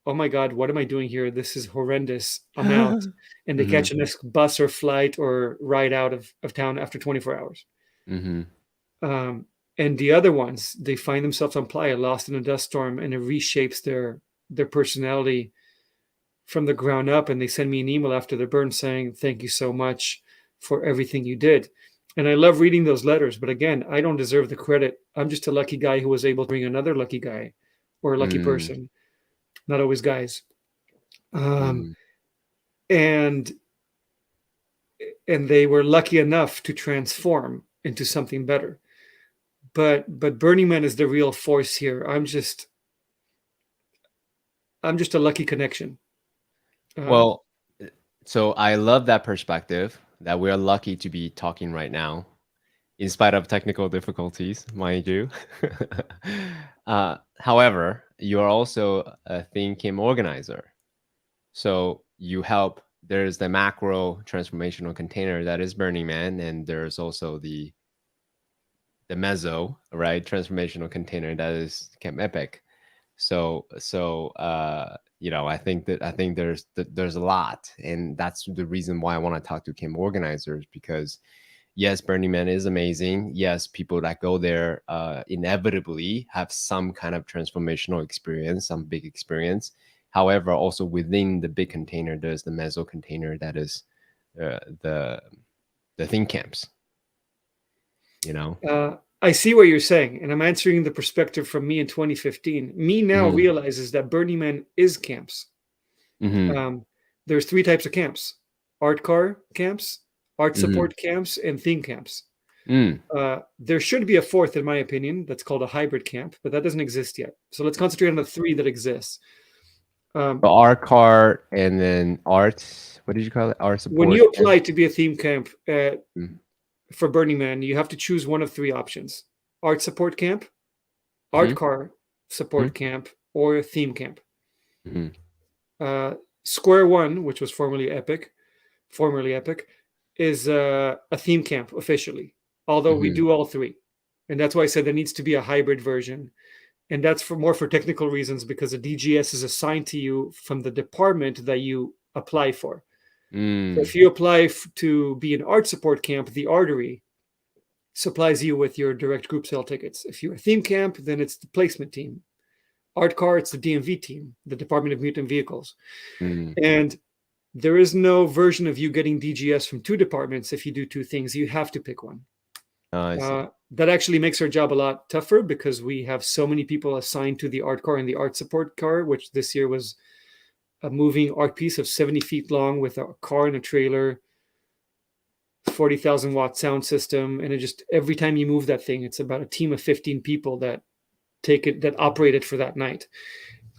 B: "Oh my God, what am I doing here? This is horrendous. I'm out," and they
A: Mhm.
B: catch a next bus or flight or ride out of town after 24 hours.
A: Mhm.
B: Um, and the other ones, they find themselves on playa, lost in a dust storm, and it reshapes their personality from the ground up. And they send me an email after the burn saying, "Thank you so much for everything you did." And I love reading those letters. But again, I don't deserve the credit. I'm just a lucky guy who was able to bring another lucky guy or a lucky
A: Mm.
B: person, not always guys. Um,
A: Mm.
B: and and they were lucky enough to transform into something better. But Burning Man is the real force here. I'm just a lucky connection. Um,
A: Well, so I love that perspective that we're lucky to be talking right now, in spite of technical difficulties, mind you. However, you are also a thinking organizer. So you help. There's the macro transformational container that is Burning Man, and there's also the meso, right, transformational container that is Camp Epic. I think there's a lot, and that's the reason why I want to talk to camp organizers, because yes, Burning Man is amazing. Yes, people that go there inevitably have some kind of transformational experience, some big experience. However, also within the big container, there's the meso container that is uh, the the think camps. You know.
B: I see what you're saying, and I'm answering the perspective from me in 2015. Me now
A: Mm-hmm.
B: realizes that Burning Man is camps.
A: Mm-hmm.
B: There's three types of camps: art car camps, art
A: Mm-hmm.
B: support camps, and theme camps.
A: Mm.
B: There should be a fourth, in my opinion, that's called a hybrid camp, but that doesn't exist yet. So let's concentrate on the three that exist.
A: The
B: Um,
A: art card and then art. What did you call it? Art
B: when
A: support.
B: you apply to be a theme camp
A: Mm-hmm.
B: for Burning Man, you have to choose one of three options: art support camp, art car support camp, or theme camp.
A: Mm-hmm.
B: Square One, which was formerly Epic, is a theme camp officially, although we
A: Mm-hmm.
B: do all three. And that's why I said there needs to be a hybrid version. And that's for more for technical reasons because a DGS is assigned to you from the department that you apply for. So
A: Mm.
B: if you apply to be an art support camp, the artery supplies you with your direct group sale tickets. If you're a theme camp, then it's the placement team. Art car, it's the DMV team, the Department of Mutant Vehicles.
A: Mm.
B: And there is no version of you getting DGS from two departments if you do two things. You have to pick one.
A: Oh, I see.
B: That actually makes our job a lot tougher because we have so many people assigned to the art car and the art support car, which this year was a moving art piece of 70 feet long with a car and a trailer, 40,000 watt sound system. And it just, every time you move that thing, it's about a team of 15 people that operate it for that night.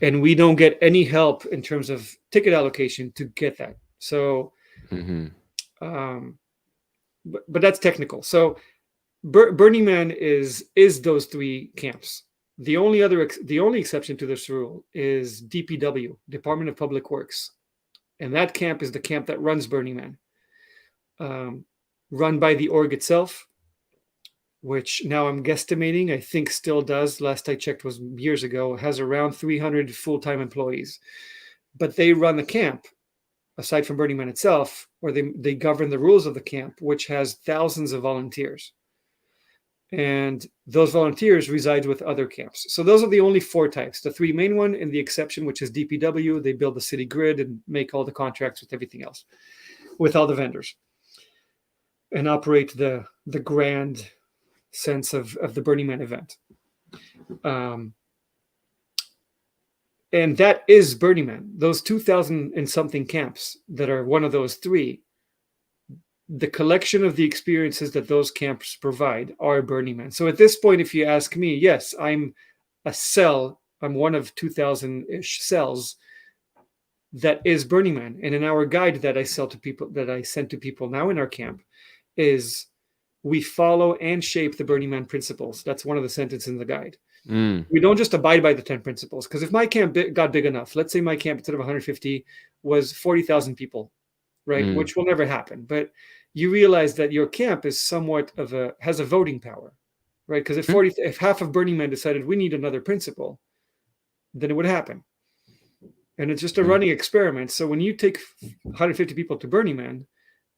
B: And we don't get any help in terms of ticket allocation to get that. So,
A: Mm-hmm.
B: but that's technical. So Burning Man is those three camps. The only exception to this rule is DPW, Department of Public Works, and that camp is the camp that runs Burning Man, run by the org itself, which now I'm guesstimating, I think still does. Last I checked was years ago. Has around 300 full-time employees, but they run the camp aside from Burning Man itself, or they govern the rules of the camp, which has thousands of volunteers. And those volunteers reside with other camps. So those are the only four types. The three main one and the exception, which is DPW, they build the city grid and make all the contracts with everything else, with all the vendors, and operate the grand sense of the Burning Man event. And that is Burning Man. Those 2,000 and something camps that are one of those three, the collection of the experiences that those camps provide are Burning Man. So at this point, if you ask me, yes, I'm a cell. I'm one of 2,000-ish cells that is Burning Man. And in our guide that I send to people now in our camp is we follow and shape the Burning Man principles. That's one of the sentences in the guide.
A: Mm.
B: We don't just abide by the 10 principles. Because if my camp got big enough, let's say my camp instead of 150 was 40,000 people, right?
A: Mm.
B: Which will never happen. But you realize that your camp is somewhat has a voting power, right? Because if half of Burning Man decided we need another principle, then it would happen. And it's just a running experiment. So when you take 150 people to Burning Man,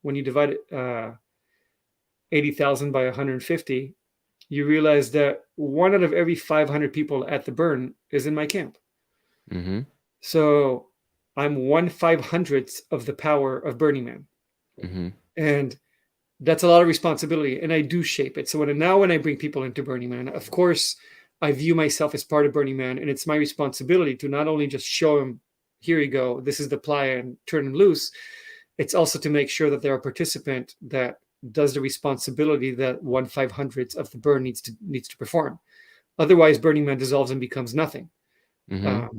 B: when you divide it 80,000 by 150, you realize that 1 out of every 500 people at the burn is in my camp.
A: Mm-hmm.
B: So I'm 1/500th of the power of Burning Man.
A: Mm-hmm.
B: And that's a lot of responsibility. And I do shape it. So when I bring people into Burning Man, of course, I view myself as part of Burning Man. And it's my responsibility to not only just show them, here you go, this is the playa and turn them loose. It's also to make sure that they're a participant that does the responsibility that 1/500th of the burn needs to perform. Otherwise, Burning Man dissolves and becomes nothing.
A: Mm-hmm.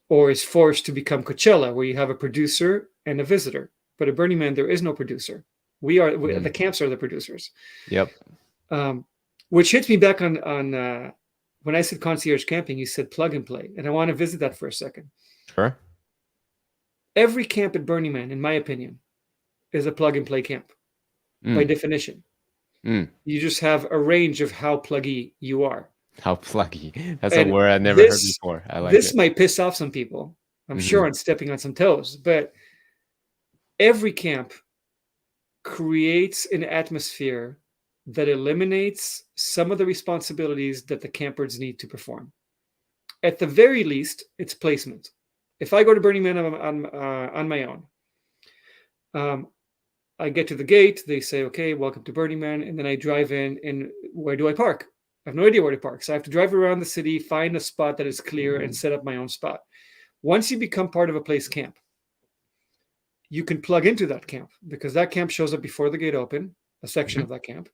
B: Or is forced to become Coachella, where you have a producer and a visitor. But at Burning Man, there is no producer. The camps are the producers.
A: Yep.
B: Which hits me back on when I said concierge camping, you said plug and play. And I want to visit that for a second.
A: Sure.
B: Every camp at Burning Man, in my opinion, is a plug and play camp by definition. You just have a range of how pluggy you are.
A: How pluggy. That's a word I never heard before. I like
B: this
A: it.
B: might piss off some people. I'm sure I'm stepping on some toes, but every camp creates an atmosphere that eliminates some of the responsibilities that the campers need to perform. At the very least, it's placement. If I go to Burning Man on my own, I get to the gate, they say, okay, welcome to Burning Man, and then I drive in, and where do I park? I have no idea where to park. So I have to drive around the city, find a spot that is clear, and set up my own spot. Once you become part of a place camp, you can plug into that camp, because that camp shows up before the gate open, a section of that camp.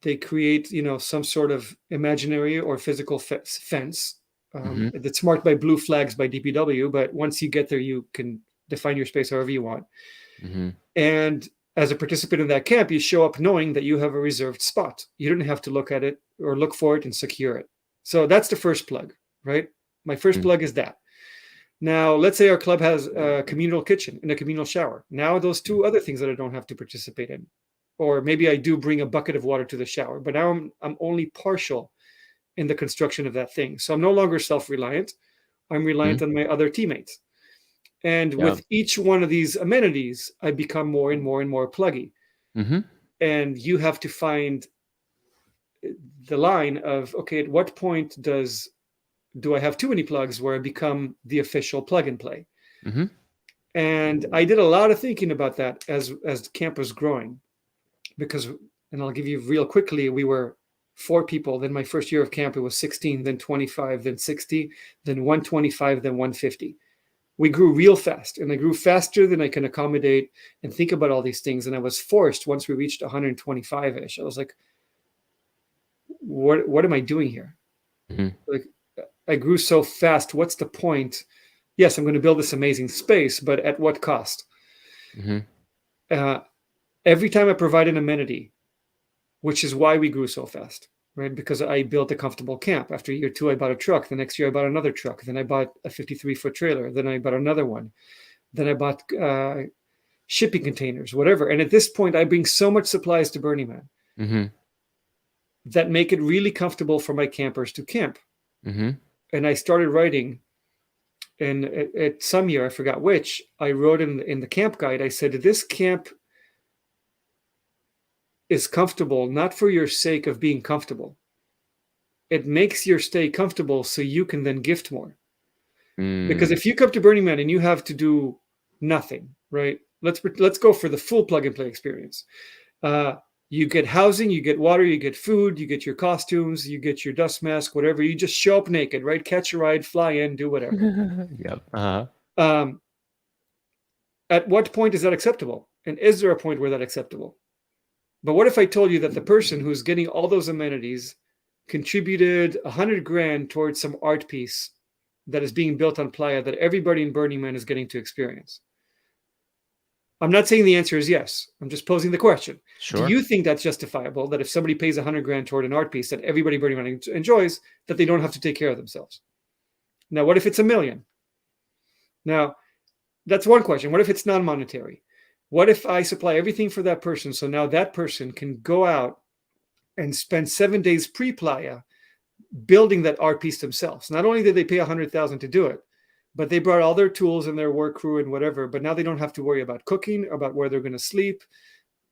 B: They create, some sort of imaginary or physical fence that's marked by blue flags by DPW. But once you get there, you can define your space however you want. And as a participant in that camp, you show up knowing that you have a reserved spot. You don't have to look at it or look for it and secure it. So that's the first plug, right? My first plug is that. Now, let's say our club has a communal kitchen and a communal shower. Now, those two other things that I don't have to participate in. Or maybe I do bring a bucket of water to the shower, but now I'm only partial in the construction of that thing. So I'm no longer self-reliant. I'm reliant on my other teammates. And with each one of these amenities, I become more and more and more pluggy. And you have to find the line of, okay, at what point do I have too many plugs where I become the official plug and play? And I did a lot of thinking about that as the camp was growing. Because, and I'll give you real quickly, we were 4 people. Then my first year of camp, it was 16, then 25, then 60, then 125, then 150. We grew real fast, and I grew faster than I can accommodate and think about all these things. And I was forced, once we reached 125-ish, I was like, what am I doing here? Like, I grew so fast. What's the point? Yes, I'm going to build this amazing space, but at what cost? Every time I provide an amenity, which is why we grew so fast, right? Because I built a comfortable camp. After year 2, I bought a truck. The next year, I bought another truck. Then I bought a 53-foot trailer. Then I bought another one. Then I bought shipping containers, whatever. And at this point, I bring so much supplies to Burning Man that make it really comfortable for my campers to camp. And I started writing. And at some year, I forgot which, I wrote in the camp guide, I said, this camp is comfortable not for your sake of being comfortable. It makes your stay comfortable so you can then gift more. Because if you come to Burning Man and you have to do nothing, right? Let's go for the full plug and play experience. You get housing, you get water, you get food, you get your costumes, you get your dust mask, whatever. You just show up naked, right? Catch a ride, fly in, do whatever. At what point is that acceptable? And is there a point where that's acceptable? But what if I told you that the person who's getting all those amenities contributed $100,000 towards some art piece that is being built on Playa that everybody in Burning Man is getting to experience? I'm not saying the answer is yes. I'm just posing the question. Do you think that's justifiable, that if somebody pays $100,000 toward an art piece that everybody in Burning Man enjoys, that they don't have to take care of themselves? Now, what if it's $1 million? Now, that's one question. What if it's non-monetary? What if I supply everything for that person, so now that person can go out and spend 7 days pre-Playa building that art piece themselves? Not only did they pay $100,000 to do it, but they brought all their tools and their work crew and whatever, but now they don't have to worry about cooking, about where they're going to sleep,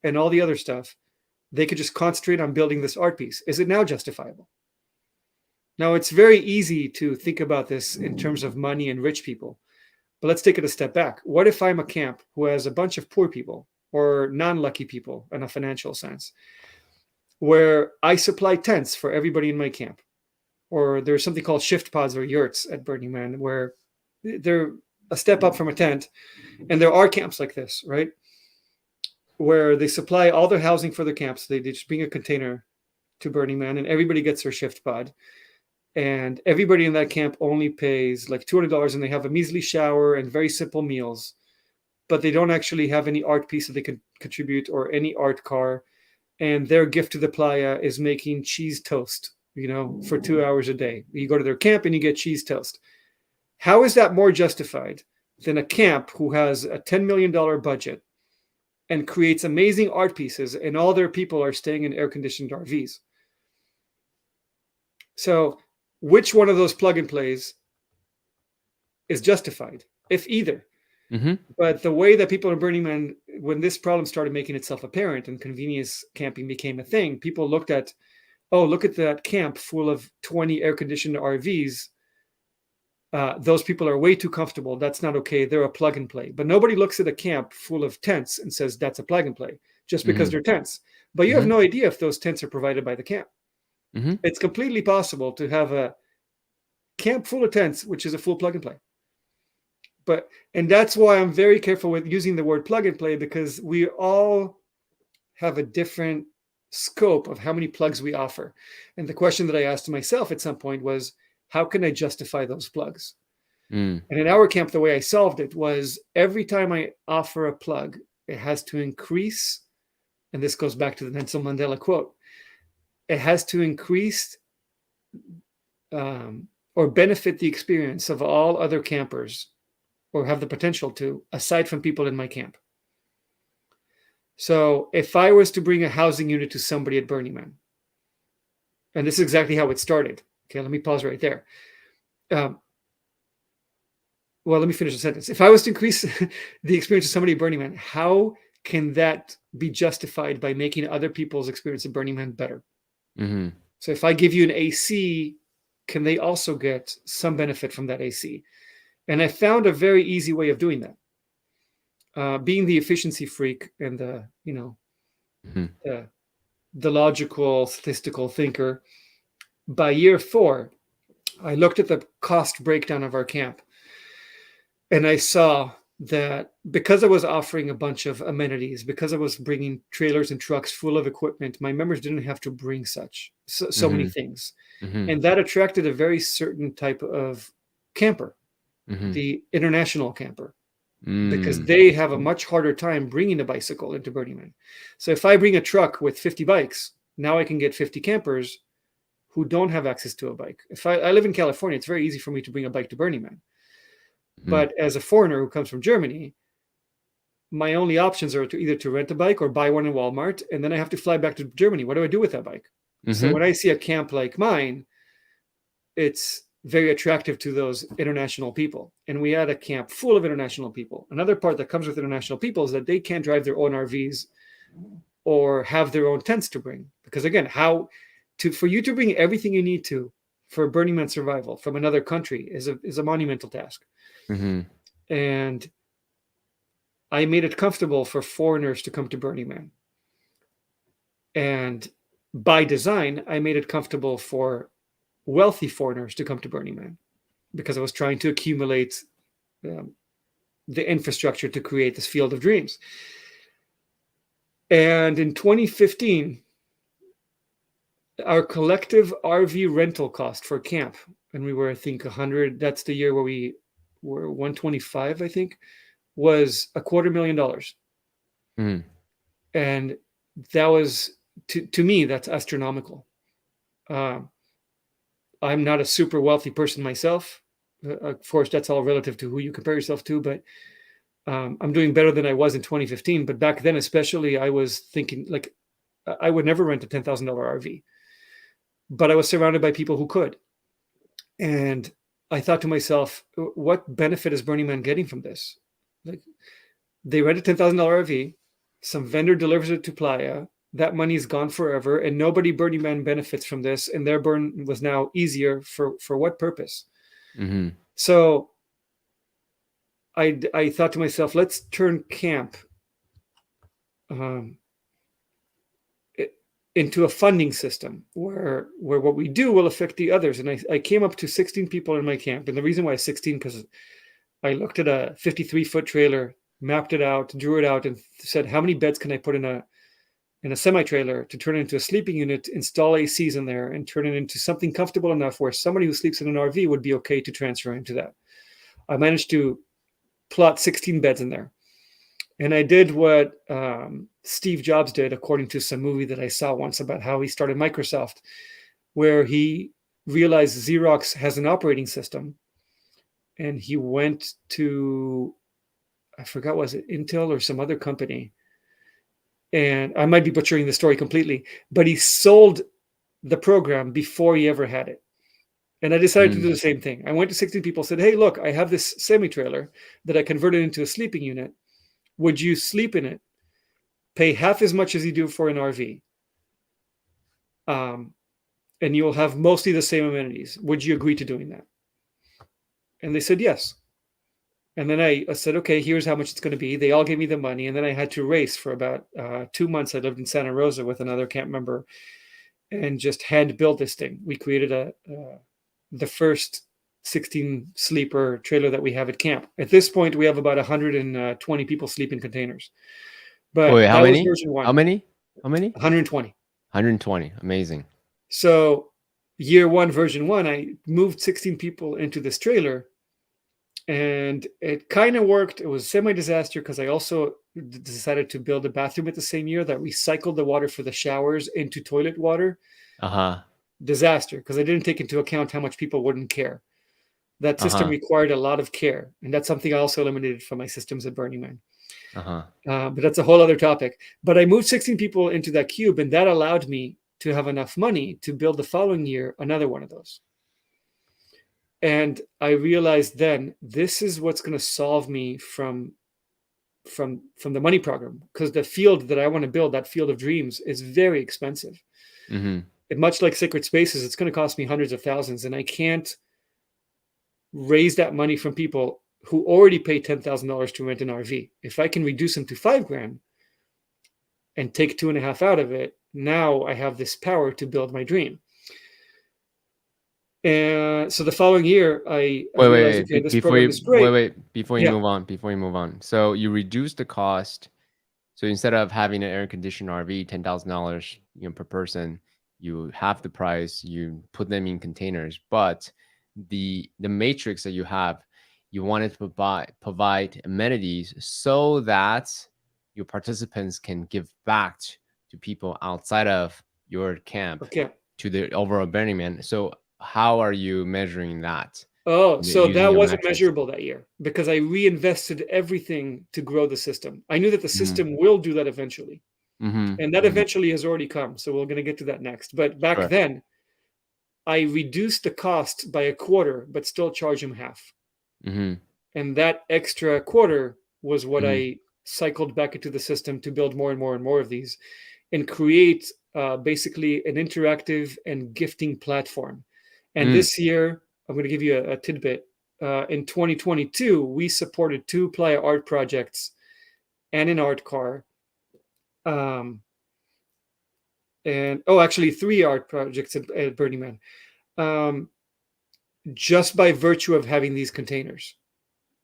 B: and all the other stuff. They could just concentrate on building this art piece. Is it now justifiable? Now, it's very easy to think about this in terms of money and rich people. But let's take it a step back. What if I'm a camp who has a bunch of poor people or non-lucky people in a financial sense, where I supply tents for everybody in my camp? Or there's something called shift pods or yurts at Burning Man, where they're a step up from a tent. And there are camps like this, right? Where they supply all their housing for their camps. They just bring a container to Burning Man and everybody gets their shift pod. And everybody in that camp only pays like $200, and they have a measly shower and very simple meals, but they don't actually have any art piece that they can contribute or any art car. And their gift to the Playa is making cheese toast, for 2 hours a day. You go to their camp and you get cheese toast. How is that more justified than a camp who has a $10 million budget and creates amazing art pieces and all their people are staying in air-conditioned RVs? So which one of those plug and plays is justified, if either?
A: Mm-hmm.
B: But the way that people in Burning Man, when this problem started making itself apparent and convenience camping became a thing, people looked at, oh, look at that camp full of 20 air-conditioned RVs. Those people are way too comfortable. That's not okay. They're a plug and play. But nobody looks at a camp full of tents and says that's a plug and play just because
A: Mm-hmm.
B: they're tents. But you have
A: Mm-hmm.
B: no idea if those tents are provided by the camp.
A: Mm-hmm.
B: It's completely possible to have a camp full of tents, which is a full plug and play. And that's why I'm very careful with using the word plug and play, because we all have a different scope of how many plugs we offer. And the question that I asked myself at some point was, how can I justify those plugs?
A: Mm.
B: And in our camp, the way I solved it was every time I offer a plug, it has to increase. And this goes back to the Nelson Mandela quote. It has to increase or benefit the experience of all other campers, or have the potential to, aside from people in my camp. So if I was to bring a housing unit to somebody at Burning Man, and this is exactly how it started. Okay, let me pause right there. Well, let me finish the sentence. If I was to increase the experience of somebody at Burning Man, how can that be justified by making other people's experience at Burning Man better?
A: Mm-hmm.
B: So if I give you an AC, can they also get some benefit from that AC? And I found a very easy way of doing that. Being the efficiency freak and the,
A: Mm-hmm.
B: the logical, statistical thinker, by year 4, I looked at the cost breakdown of our camp, and I saw that because I was offering a bunch of amenities, because I was bringing trailers and trucks full of equipment, my members didn't have to bring so many things.
A: Mm-hmm.
B: And that attracted a very certain type of camper,
A: Mm-hmm.
B: the international camper, because
A: Mm.
B: they have a much harder time bringing a bicycle into Burning Man. So if I bring a truck with 50 bikes, now I can get 50 campers who don't have access to a bike. If I live in California, it's very easy for me to bring a bike to Burning Man.
A: Mm.
B: But as a foreigner who comes from Germany, my only options are to either rent a bike or buy one in Walmart, and then I have to fly back to Germany. What do I do with that bike? So
A: Mm-hmm.
B: when I see a camp like mine, it's very attractive to those international people. And we had a camp full of international people. Another part that comes with international people is that they can't drive their own RVs or have their own tents to bring. Because again, for you to bring everything you need to for Burning Man survival from another country is a monumental task.
A: Mm-hmm.
B: And I made it comfortable for foreigners to come to Burning Man. And by design, I made it comfortable for wealthy foreigners to come to Burning Man, because I was trying to accumulate the infrastructure to create this field of dreams. And in 2015, our collective RV rental cost for camp, and we were, I think, 100, that's the year where we were 125, I think, was $250,000.
A: Mm-hmm.
B: And that was, to me, that's astronomical. I'm not a super wealthy person myself. Of course, that's all relative to who you compare yourself to, but I'm doing better than I was in 2015. But back then, especially, I was thinking, like, I would never rent a $10,000 RV, but I was surrounded by people who could. And I thought to myself, what benefit is Burning Man getting from this? Like, they rent a $10,000 RV, some vendor delivers it to Playa, that money is gone forever, and nobody Burning Man benefits from this, and their burn was now easier for what purpose?
A: Mm-hmm.
B: So I thought to myself, let's turn camp into a funding system where what we do will affect the others. And I came up to 16 people in my camp. And the reason why 16, because I looked at a 53-foot trailer, mapped it out, drew it out, and said, how many beds can I put in a semi-trailer to turn it into a sleeping unit, install ACs in there, and turn it into something comfortable enough where somebody who sleeps in an RV would be okay to transfer into that. I managed to plot 16 beds in there. And I did what Steve Jobs did, according to some movie that I saw once about how he started Microsoft, where he realized Xerox has an operating system. And he went to, I forgot, was it Intel or some other company? And I might be butchering the story completely, but he sold the program before he ever had it. And I decided to do the same thing. I went to 16 people, said, hey, look, I have this semi-trailer that I converted into a sleeping unit. Would you sleep in it? Pay half as much as you do for an RV. And you'll have mostly the same amenities. Would you agree to doing that? And they said, yes. And then I said, okay, here's how much it's going to be. They all gave me the money. And then I had to race for about 2 months. I lived in Santa Rosa with another camp member and just hand built this thing. We created the first 16 sleeper trailer that we have at camp. At this point, we have about 120 people sleep in containers. But
A: wait, how
B: that was
A: many?
B: version 1.
A: How many?
B: 120.
A: 120. Amazing.
B: So year 1, version 1, I moved 16 people into this trailer, and it kind of worked. It was semi-disaster because I also decided to build a bathroom at the same year that recycled the water for the showers into toilet water. Disaster, because I didn't take into account how much people wouldn't care. That system required a lot of care, and that's something I also eliminated from my systems at Burning Man. But that's a whole other topic. But I moved 16 people into that cube, and that allowed me to have enough money to build the following year another one of those. And I realized then this is what's going to solve me from the money program, because the field that I want to build, that field of dreams, is very expensive. And much like Sacred Spaces, it's going to cost me hundreds of thousands, and I can't raise that money from people who already pay $10,000 to rent an RV. If I can reduce them to $5,000 and take 2.5 out of it, now I have this power to build my dream. And so the following year, I realized, okay, this program is great.
A: Before you move on. So you reduce the cost. So instead of having an air-conditioned RV, $10,000, per person, you half the price. You put them in containers, but the matrix that you have, you wanted to provide amenities so that your participants can give back to people outside of your camp, to the overall Burning Man. So how are you measuring that?
B: Oh, so that wasn't measurable that year because I reinvested everything to grow the system. I knew that the system will do that eventually. And that eventually has already come. So we're going to get to that next. But back then, I reduced the cost by 1/4, but still charge them half. And that extra 1/4 was what I cycled back into the system to build more and more and more of these and create basically an interactive and gifting platform. And this year, I'm going to give you a tidbit. In 2022, we supported 2 Playa art projects and an art car. Actually 3 art projects at Burning Man. Just by virtue of having these containers.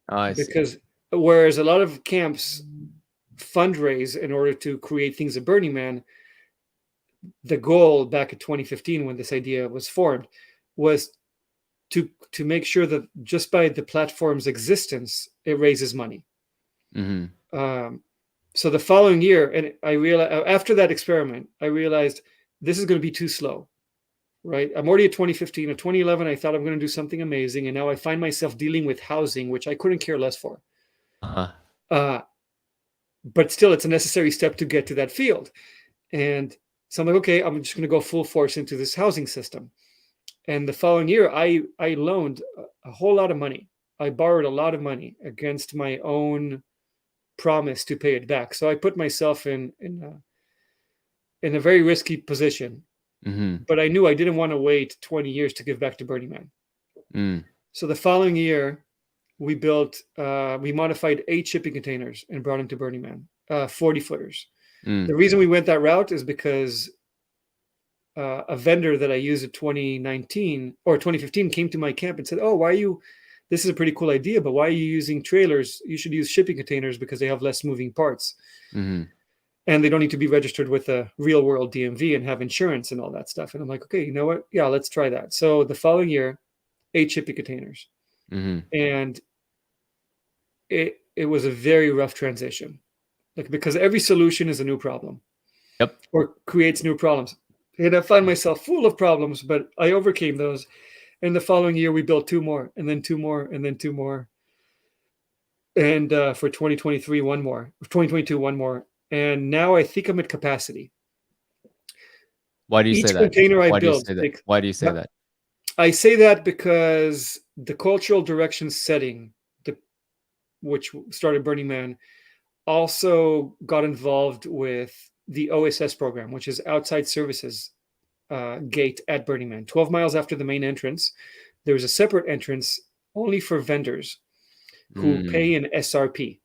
B: Because whereas a lot of camps fundraise in order to create things at Burning Man, the goal back in 2015 when this idea was formed was to make sure that just by the platform's existence, it raises money. So the following year, and I realized after that experiment, I realized this is going to be too slow, right? I'm already at 2015. At 2011, I thought I'm going to do something amazing. And now I find myself dealing with housing, which I couldn't care less for. But still, it's a necessary step to get to that field. And so I'm like, okay, I'm just going to go full force into this housing system. And the following year, I loaned a whole lot of money. I borrowed a lot of money against my own promise to pay it back. So I put myself in a very risky position. But I knew I didn't want to wait 20 years to give back to Burning Man. So the following year, we modified 8 shipping containers and brought them to Burning Man, 40-footers. The reason we went that route is because a vendor that I used in 2019 or 2015 came to my camp and said, oh, this is a pretty cool idea, but why are you using trailers? You should use shipping containers because they have less moving parts. And they don't need to be registered with a real world DMV and have insurance and all that stuff. And I'm like, okay, you know what? Yeah, let's try that. So the following year, 8 shipping containers. And it was a very rough transition, because every solution is a new problem. Or creates new problems. And I find myself full of problems, but I overcame those. And the following year, we built 2 more, and then 2 more, and then 2 more. And for 2023, 1 more. For 2022, 1 more. And now I think I'm at capacity.
A: Why do you say that?
B: Container I
A: Why
B: build.
A: Why do you say that?
B: I say that because the cultural direction setting, which started Burning Man, also got involved with the OSS program, which is Outside Services Gate at Burning Man. 12 miles after the main entrance, there was a separate entrance only for vendors who pay an SRP.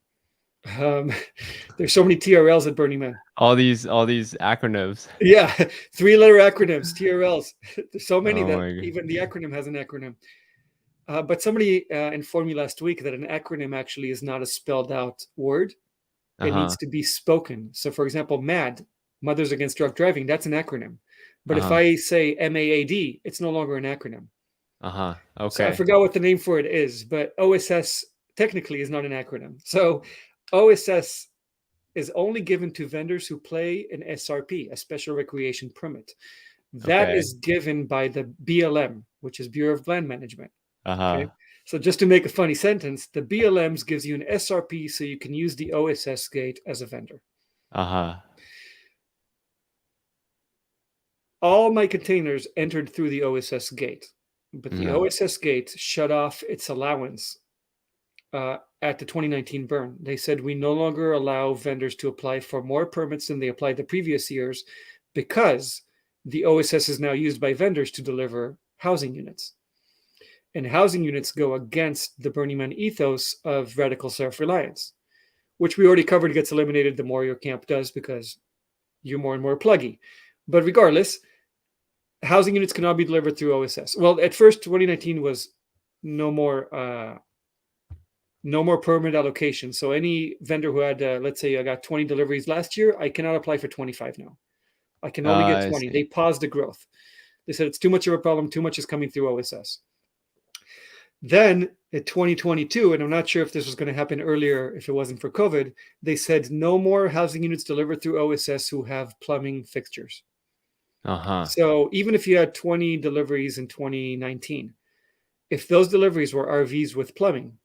B: There's so many TRLs at Burning Man.
A: All these acronyms.
B: Yeah, 3-letter acronyms, TRLs. There's so many
A: Oh
B: that
A: my god.
B: even the acronym has an acronym. But somebody informed me last week that an acronym actually is not a spelled out word. It needs to be spoken. So, for example, MAD, Mothers Against Drug Driving, that's an acronym. But if I say MAAD, it's no longer an acronym.
A: Okay.
B: So I forgot what the name for it is, but OSS technically is not an acronym. So OSS is only given to vendors who play an SRP, a special recreation permit. That is given by the BLM, which is Bureau of Land Management. Okay. So just to make a funny sentence, the BLMs gives you an SRP so you can use the OSS gate as a vendor. All my containers entered through the OSS gate, but the OSS gate shut off its allowance at the 2019 burn. They said we no longer allow vendors to apply for more permits than they applied the previous years because the OSS is now used by vendors to deliver housing units. And housing units go against the Burning Man ethos of radical self-reliance, which we already covered gets eliminated the more your camp does because you're more and more pluggy. But regardless, housing units cannot be delivered through OSS. Well, at first, 2019 was no more permit allocation. So any vendor who had, let's say I got 20 deliveries last year, I cannot apply for 25 now. I can only get 20. They paused the growth. They said it's too much of a problem. Too much is coming through OSS. Then in 2022, and I'm not sure if this was going to happen earlier if it wasn't for COVID, they said no more housing units delivered through OSS who have plumbing fixtures. So even if you had 20 deliveries in 2019, if those deliveries were RVs with plumbing,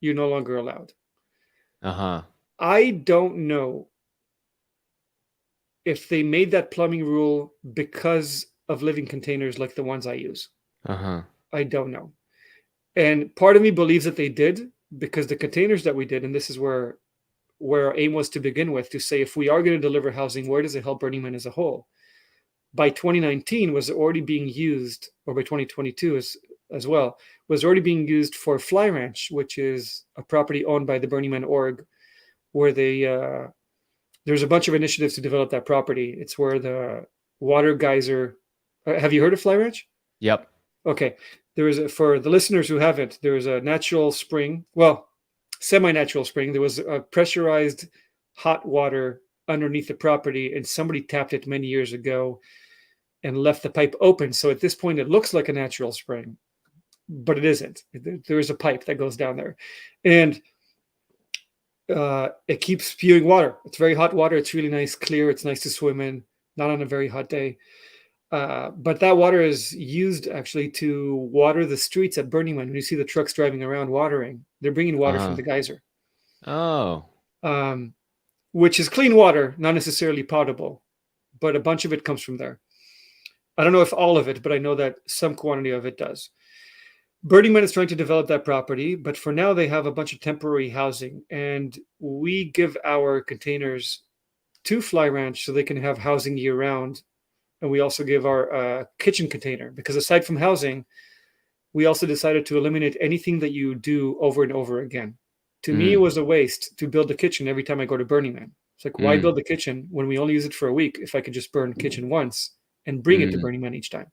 B: you're no longer allowed. I don't know if they made that plumbing rule because of living containers like the ones I use. I don't know. And part of me believes that they did because the containers that we did, and this is where our aim was to begin with, to say if we are going to deliver housing, where does it help Burning Man as a whole? By 2019 was already being used, or by 2022 as well, was already being used for Fly Ranch, which is a property owned by the Burning Man org, where there's a bunch of initiatives to develop that property. It's where the water geyser. Have you heard of Fly Ranch?
A: Yep.
B: Okay. For the listeners who haven't, there was a natural spring, well, semi-natural spring. There was a pressurized hot water underneath the property, and somebody tapped it many years ago and left the pipe open. So at this point, it looks like a natural spring, but it isn't. There is a pipe that goes down there, and it keeps spewing water. It's very hot water. It's really nice, clear. It's nice to swim in, not on a very hot day. But that water is used actually to water the streets at Burning Man. When you see the trucks driving around watering, they're bringing water from the geyser. Which is clean water, not necessarily potable, but a bunch of it comes from there. I don't know if all of it, but I know that some quantity of it does. Burning Man is trying to develop that property, but for now they have a bunch of temporary housing, and we give our containers to Fly Ranch so they can have housing year round. And we also give our kitchen container, because aside from housing, we also decided to eliminate anything that you do over and over again. To me, it was a waste to build a kitchen every time I go to Burning Man. It's like, why build the kitchen when we only use it for a week if I could just burn kitchen once and bring it to Burning Man each time?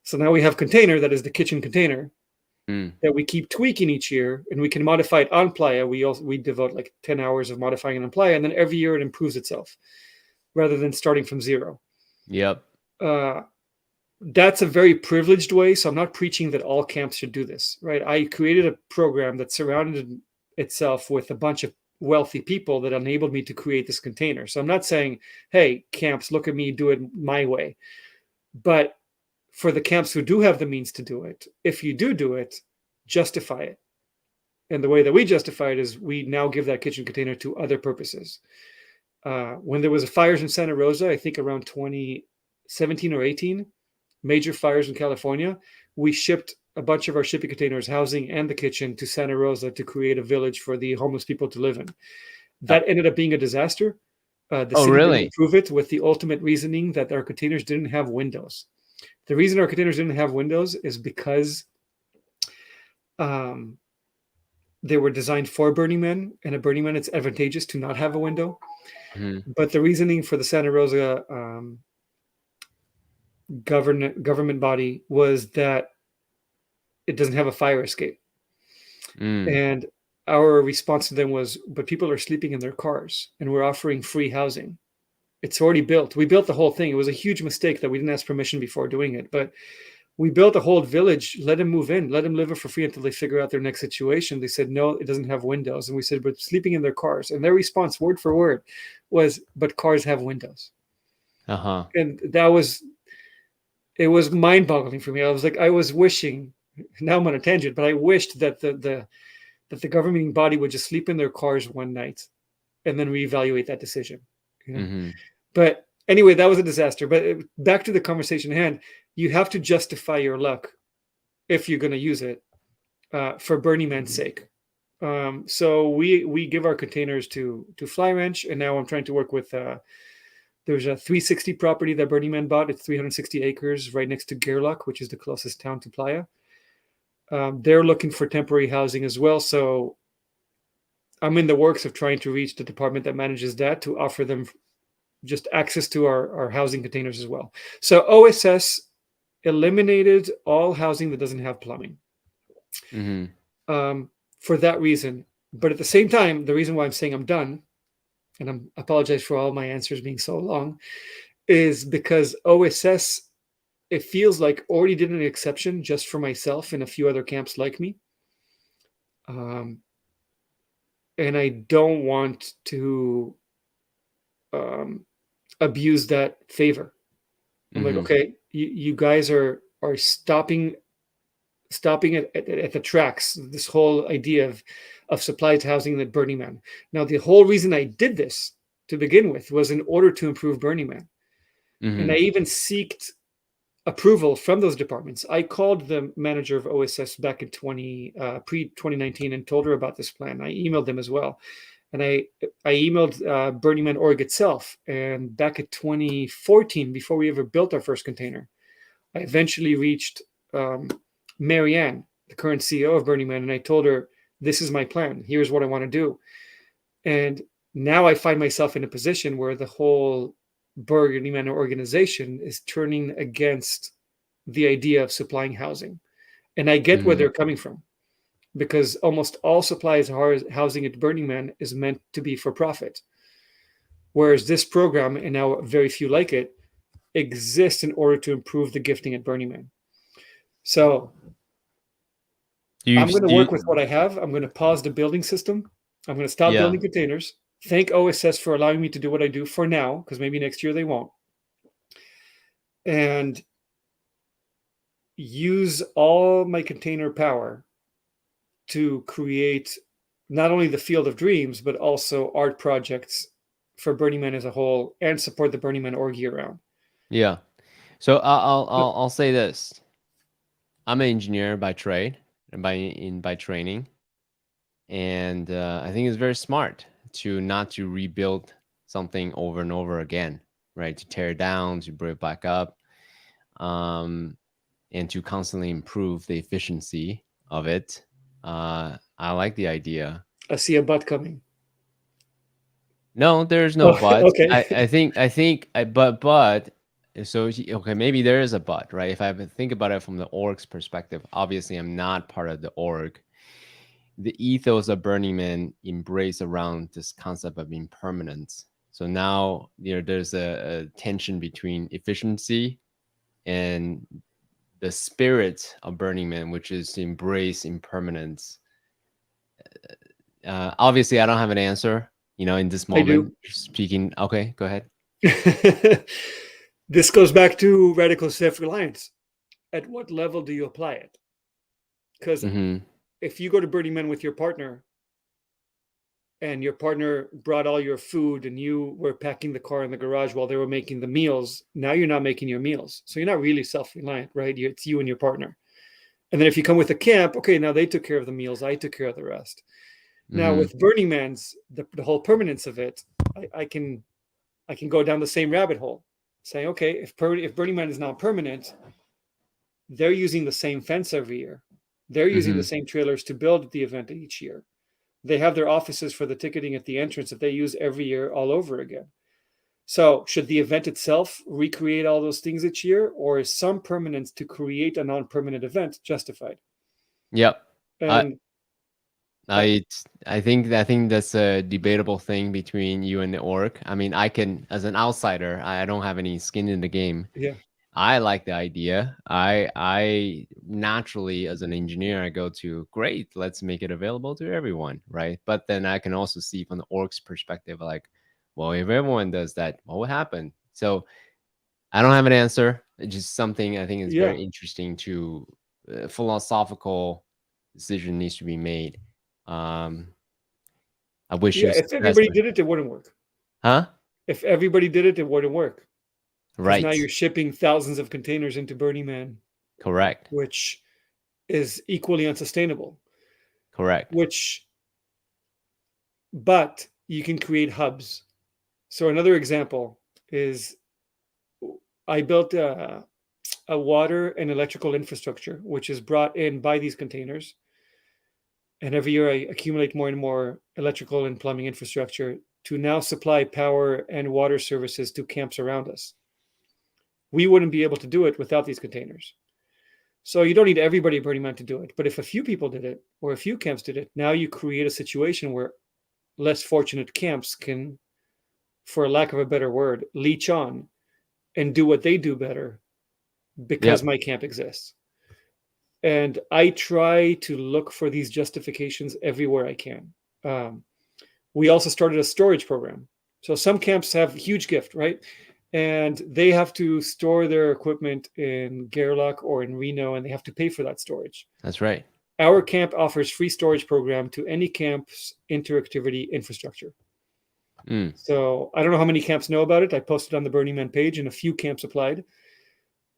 B: So now we have container that is the kitchen container that we keep tweaking each year, and we can modify it on Playa. We devote like 10 hours of modifying it on Playa, and then every year it improves itself rather than starting from zero.
A: Yep.
B: That's a very privileged way. So I'm not preaching that all camps should do this, right? I created a program that surrounded itself with a bunch of wealthy people that enabled me to create this container. So I'm not saying, hey, camps, look at me, do it my way. But for the camps who do have the means to do it, if you do it, justify it. And the way that we justify it is we now give that kitchen container to other purposes. When there was a fires in Santa Rosa, I think around 2017 or 18, major fires in California, we shipped a bunch of our shipping containers, housing, and the kitchen to Santa Rosa to create a village for the homeless people to live in. That ended up being a disaster. The
A: Oh,
B: city didn't
A: really?
B: approve it with the ultimate reasoning that our containers didn't have windows. The reason our containers didn't have windows is because they were designed for Burning Man, and at Burning Man, it's advantageous to not have a window.
A: Mm-hmm.
B: But the reasoning for the Santa Rosa government body was that it doesn't have a fire escape. And our response to them was, but people are sleeping in their cars and we're offering free housing. It's already built. We built the whole thing. It was a huge mistake that we didn't ask permission before doing it, but we built a whole village. Let them move in, let them live it for free until they figure out their next situation. They said, no, it doesn't have windows. And we said, but sleeping in their cars. And their response, word for word, was, but cars have windows. And it was mind-boggling for me. I was like, I was wishing, now I'm on a tangent, but I wished that the governing body would just sleep in their cars one night and then reevaluate that decision. But anyway, that was a disaster. But back to the conversation at hand, you have to justify your luck if you're going to use it for Burning Man's sake. So we give our containers to Fly Ranch, and now I'm trying to work with. There's a 360 property that Burning Man bought. It's 360 acres right next to Gerlach, which is the closest town to Playa. They're looking for temporary housing as well. So I'm in the works of trying to reach the department that manages that to offer them just access to our housing containers as well. So OSS eliminated all housing that doesn't have plumbing for that reason. But at the same time, the reason why I'm saying I'm done, and I apologize for all my answers being so long, is because OSS, it feels like already did an exception just for myself and a few other camps like me. And I don't want to abuse that favor. I'm like, okay, you guys are stopping at the tracks, this whole idea of supplied housing at Burning Man. Now, the whole reason I did this to begin with was in order to improve Burning Man. And I even sought approval from those departments. I called the manager of OSS back in pre-2019 and told her about this plan. I emailed them as well. And I emailed Burning Man org itself. And back in 2014, before we ever built our first container, I eventually reached Marianne, the current CEO of Burning Man, and I told her, this is my plan. Here's what I want to do. And now I find myself in a position where the whole Burning Man organization is turning against the idea of supplying housing. And I get where they're coming from, because almost all supplies housing at Burning Man is meant to be for profit. Whereas this program, and now very few like it, exists in order to improve the gifting at Burning Man. So I'm going to work with what I have. I'm going to pause the building system. I'm going to stop building containers. Thank OSS for allowing me to do what I do for now, because maybe next year they won't. And use all my container power to create not only the Field of Dreams, but also art projects for Burning Man as a whole, and support the Burning Man org year round.
A: Yeah. So I'll say this. I'm an engineer by trade and by training. And I think it's very smart to not to rebuild something over and over again, right? To tear it down, to bring it back up, and to constantly improve the efficiency of it. I like the idea.
B: I see a butt coming.
A: No, there's no but.
B: Okay.
A: But so okay, maybe there is a but, right? If I think about it from the org's perspective, obviously I'm not part of the org. The ethos of Burning Man embrace around this concept of impermanence. So now there's a tension between efficiency and the spirit of Burning Man, which is to embrace impermanence. Obviously, I don't have an answer. In this moment, speaking. Okay, go ahead.
B: This goes back to radical self-reliance. At what level do you apply it? Because if you go to Burning Man with your partner, and your partner brought all your food and you were packing the car in the garage while they were making the meals, now you're not making your meals. So you're not really self-reliant, right? It's you and your partner. And then if you come with a camp, okay, now they took care of the meals, I took care of the rest. Now
A: Mm-hmm.
B: with Burning Man's the whole permanence of it, I can go down the same rabbit hole, saying, okay, if Burning Man is now permanent, they're using the same fence every year. They're using the
A: Mm-hmm.
B: same trailers to build the event each year. They have their offices for the ticketing at the entrance that they use every year all over again. So should the event itself recreate all those things each year, or is some permanence to create a non-permanent event justified?
A: Yep. I
B: And
A: I I think that's a debatable thing between you and the org. I mean, I can, as an outsider, I don't have any skin in the game.
B: yeah,
A: I like the idea. I naturally, as an engineer, I go to, great, let's make it available to everyone, right? But then I can also see from the org's perspective, like, well, if everyone does that, what would happen? So I don't have an answer. It's just something I think is
B: yeah,
A: very interesting to, philosophical decision needs to be made. Um, I wish
B: yeah.
A: you
B: If
A: success,
B: everybody
A: but
B: did it, it wouldn't work.
A: huh?
B: If everybody did it, it wouldn't work, because now
A: Right.
B: you're shipping thousands of containers into Burning Man,
A: Correct.
B: which is equally unsustainable.
A: Correct.
B: Which, but you can create hubs. So another example is I built a water and electrical infrastructure, which is brought in by these containers. And every year I accumulate more and more electrical and plumbing infrastructure to now supply power and water services to camps around us. We wouldn't be able to do it without these containers. So you don't need everybody at Burning Man to do it. But if a few people did it, or a few camps did it, now you create a situation where less fortunate camps can, for lack of a better word, leech on and do what they do better because
A: Yep.
B: my camp exists. And I try to look for these justifications everywhere I can. Um, we also started a storage program. So some camps have huge gift, right? And they have to store their equipment in Gerlach or in Reno, and they have to pay for that storage.
A: That's right.
B: Our camp offers free storage program to any camp's interactivity infrastructure.
A: Mm.
B: So I don't know how many camps know about it. I posted on the Burning Man page, and a few camps applied.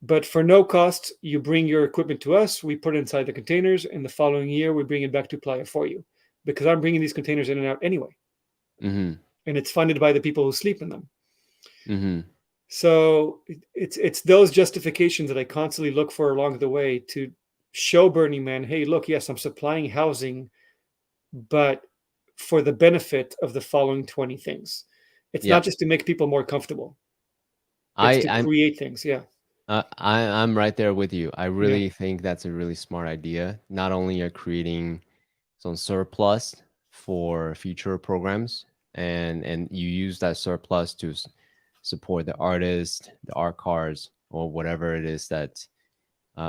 B: But for no cost, you bring your equipment to us. We put it inside the containers, and the following year we bring it back to Playa for you, because I'm bringing these containers in and out anyway,
A: Mm-hmm.
B: and it's funded by the people who sleep in them.
A: Mm-hmm.
B: So it's those justifications that I constantly look for along the way to show Burning Man, hey, look, yes, I'm supplying housing, but for the benefit of the following 20 things. It's not
A: Yep.
B: just to make people more comfortable. It's
A: I
B: to
A: I'm
B: create things. Yeah.
A: I'm right there with you. I
B: Yeah.
A: really think that's a really smart idea. Not only are creating some surplus for future programs, and you use that surplus to support the artist, the art cars, or whatever it is that,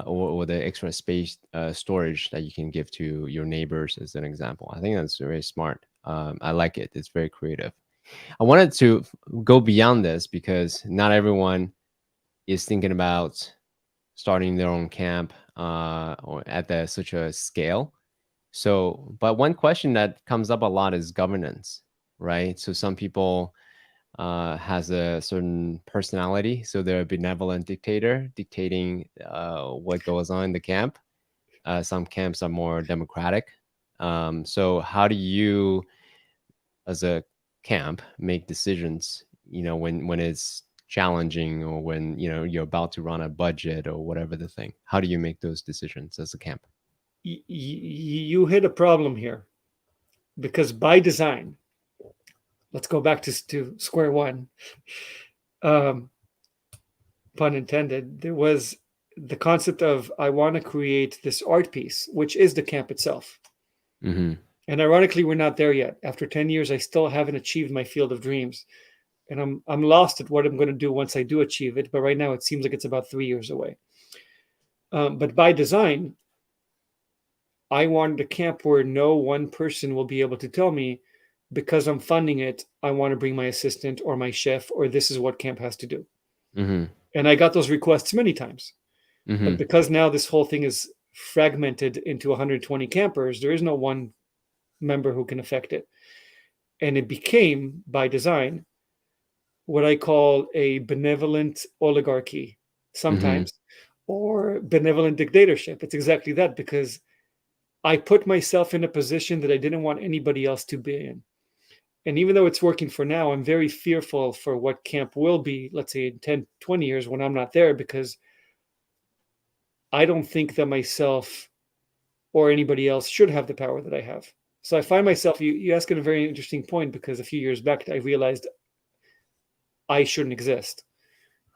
A: or the extra space, storage that you can give to your neighbors, as an example. I think that's very smart. I like it. It's very creative. I wanted to go beyond this because not everyone is thinking about starting their own camp, or at such a scale. So, but one question that comes up a lot is governance, right? So some people, has a certain personality, so they're a benevolent dictator dictating, what goes on in the camp. Some camps are more democratic. So how do you, as a camp, make decisions, when it's challenging, or when you're about to run a budget or whatever the thing? How do you make those decisions as a camp?
B: You hit a problem here, because by design, let's go back to square one, um, pun intended. There was the concept of, I want to create this art piece, which is the camp itself.
A: Mm-hmm.
B: And ironically, we're not there yet. After 10 years, I still haven't achieved my field of dreams. And I'm lost at what I'm going to do once I do achieve it. But right now, it seems like it's about 3 years away. But by design, I wanted a camp where no one person will be able to tell me, because I'm funding it, I want to bring my assistant or my chef, or this is what camp has to do.
A: Mm-hmm.
B: And I got those requests many times. But
A: Mm-hmm.
B: because now this whole thing is fragmented into 120 campers, there is no one member who can affect it. And it became, by design, what I call a benevolent oligarchy
A: Mm-hmm.
B: sometimes, or benevolent dictatorship. It's exactly that, because I put myself in a position that I didn't want anybody else to be in. And even though it's working for now, I'm very fearful for what camp will be, let's say in 10, 20 years when I'm not there, because I don't think that myself or anybody else should have the power that I have. So I find myself, you ask a very interesting point, because a few years back, I realized I shouldn't exist,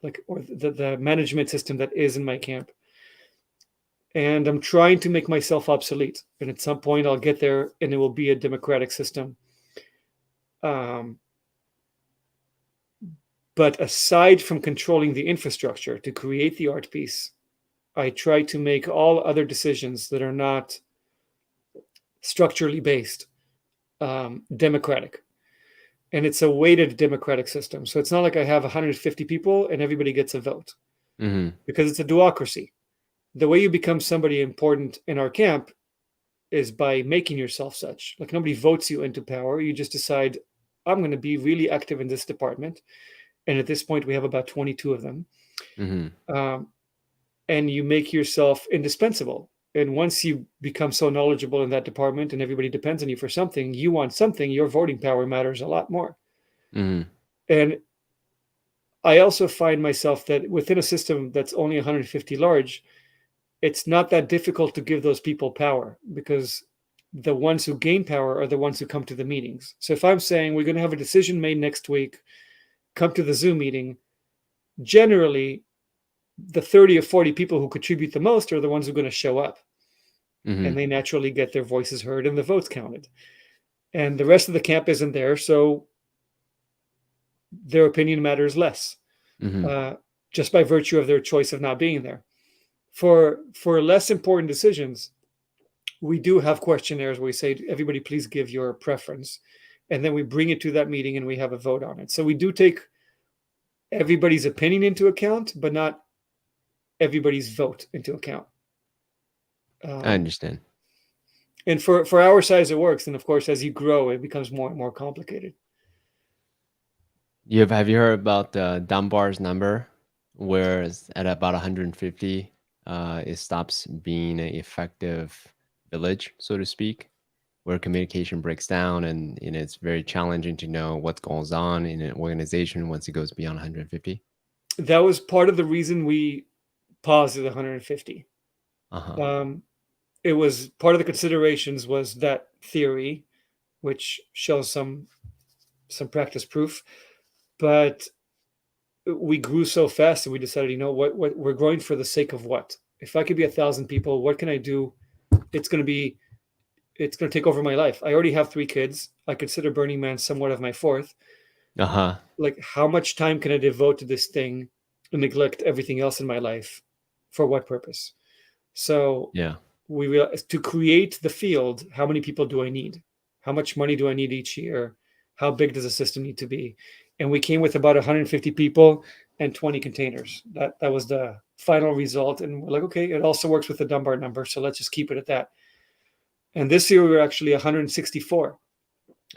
B: like, or the management system that is in my camp. And I'm trying to make myself obsolete. And at some point I'll get there and it will be a democratic system. Um, but aside from controlling the infrastructure to create the art piece, I try to make all other decisions that are not structurally based democratic. And it's a weighted democratic system. So it's not like I have 150 people and everybody gets a vote, because it's a duocracy. The way you become somebody important in our camp is by making yourself such. Like, nobody votes you into power. You just decide, I'm going to be really active in this department. And at this point, we have about 22 of them. And you make yourself indispensable. And once you become so knowledgeable in that department and everybody depends on you for something, you want something, your voting power matters a lot more. And I also find myself that within a system that's only 150 large, it's not that difficult to give those people power, because the ones who gain power are the ones who come to the meetings. So if I'm saying we're going to have a decision made next week, come to the Zoom meeting, generally the 30 or 40 people who contribute the most are the ones who are going to show up. And they naturally get their voices heard and the votes counted. And the rest of the camp isn't there, so their opinion matters less, just by virtue of their choice of not being there. For less important decisions, we do have questionnaires where we say, everybody, please give your preference. And then we bring it to that meeting and we have a vote on it. So we do take everybody's opinion into account, but not everybody's vote into account.
A: I understand.
B: And for our size, it works. And of course, as you grow, it becomes more and more complicated.
A: Have you heard about Dunbar's number, where it's at about 150, it stops being an effective village, so to speak, where communication breaks down, and it's very challenging to know what goes on in an organization once it goes beyond 150?
B: That was part of the reason we paused at 150. It was part of the considerations was that theory, which shows some practice proof, but we grew so fast and we decided, what we're growing for the sake of what? If I could be 1,000 people, what can I do? It's going to take over my life. I already have 3 kids. I consider Burning Man somewhat of my 4th. Like, how much time can I devote to this thing and neglect everything else in my life? For what purpose? So we realized, to create the field, how many people do I need? How much money do I need each year? How big does the system need to be? And we came with about 150 people and 20 containers. That was the final result. And we're like, okay, it also works with the Dunbar number, so let's just keep it at that. And this year we were actually 164.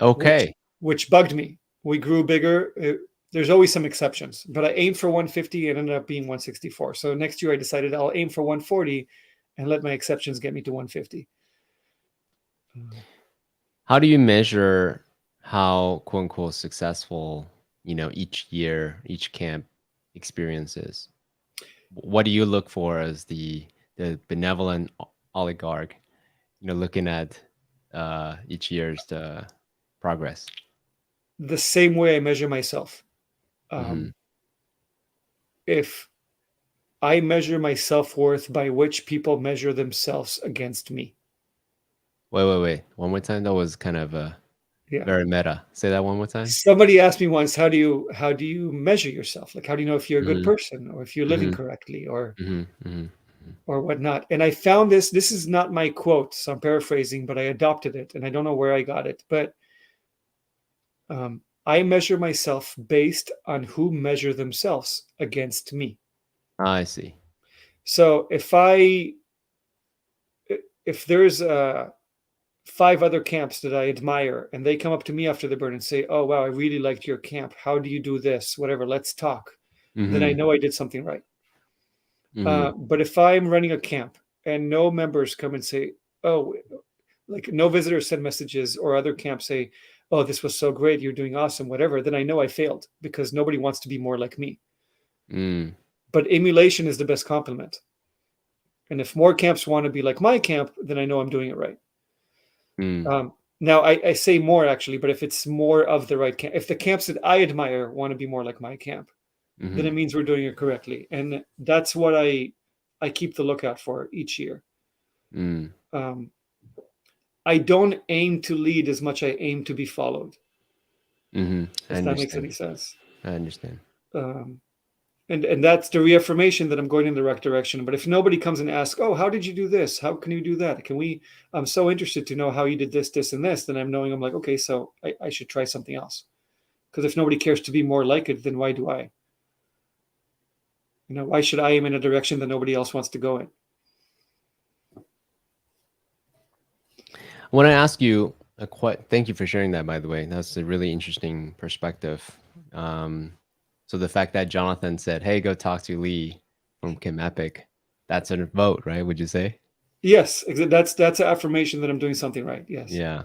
A: Okay.
B: Which bugged me. We grew bigger. There's always some exceptions, but I aimed for 150 and ended up being 164. So next year I decided I'll aim for 140 and let my exceptions get me to 150.
A: How do you measure how, quote unquote, successful, each year, each camp experiences? What do you look for as the benevolent oligarch, looking at each year's progress?
B: The same way I measure myself. If I measure my self-worth by which people measure themselves against me.
A: Wait. One more time. That was kind of very meta. Say that one more time.
B: Somebody asked me once, how do you measure yourself? Like, how do you know if you're a good person or if you're living correctly or whatnot? And I found this is not my quote, so I'm paraphrasing, but I adopted it and I don't know where I got it, but I measure myself based on who measure themselves against me.
A: I see.
B: So if there's 5 other camps that I admire and they come up to me after the burn and say, oh, wow, I really liked your camp. How do you do this? Whatever, let's talk. Then I know I did something right.
A: Mm-hmm.
B: But if I'm running a camp and no members come and say, oh, like no visitors send messages, or other camps say, oh, this was so great, you're doing awesome, whatever, then I know I failed, because nobody wants to be more like me.
A: Mm.
B: But emulation is the best compliment. And if more camps want to be like my camp, then I know I'm doing it right.
A: Mm.
B: Now, I say more actually, but if it's more of the right camp, if the camps that I admire want to be more like my camp, then
A: Mm-hmm.
B: it means we're doing it correctly. And that's what I keep the lookout for each year.
A: Mm.
B: Um, I don't aim to lead as much I aim to be followed,
A: Mm-hmm. I
B: if that makes
A: understand.
B: any sense.
A: I understand.
B: Um, and that's the reaffirmation that I'm going in the right direction. But if nobody comes and asks, oh, how did you do this? How can you do that? Can we? I'm so interested to know how you did this, this, and this. Then I'm like, okay, so I should try something else. Because if nobody cares to be more like it, then why do I? Why should I aim in a direction that nobody else wants to go in?
A: I want to ask you a thank you for sharing that, by the way. That's a really interesting perspective. Um, so the fact that Jonathan said, "Hey, go talk to Lee from Kim Epic," that's a vote, right? Would you say?
B: Yes, that's an affirmation that I'm doing something right. Yes,
A: Yeah,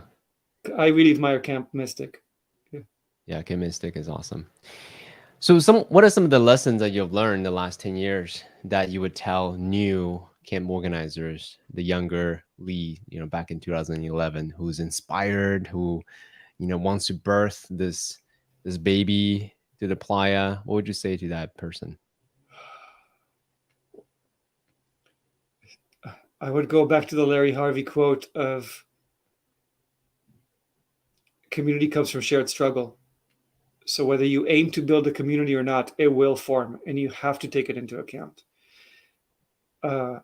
B: I really admire Camp Mystic. Yeah.
A: yeah. Kim Mystic is awesome. So, what are some of the lessons that you've learned the last 10 years that you would tell new camp organizers, the younger Lee, back in 2011, who's inspired, who wants to birth this baby to the playa? What would you say to that person?
B: I would go back to the Larry Harvey quote of community comes from shared struggle. So whether you aim to build a community or not, it will form, and you have to take it into account. Uh,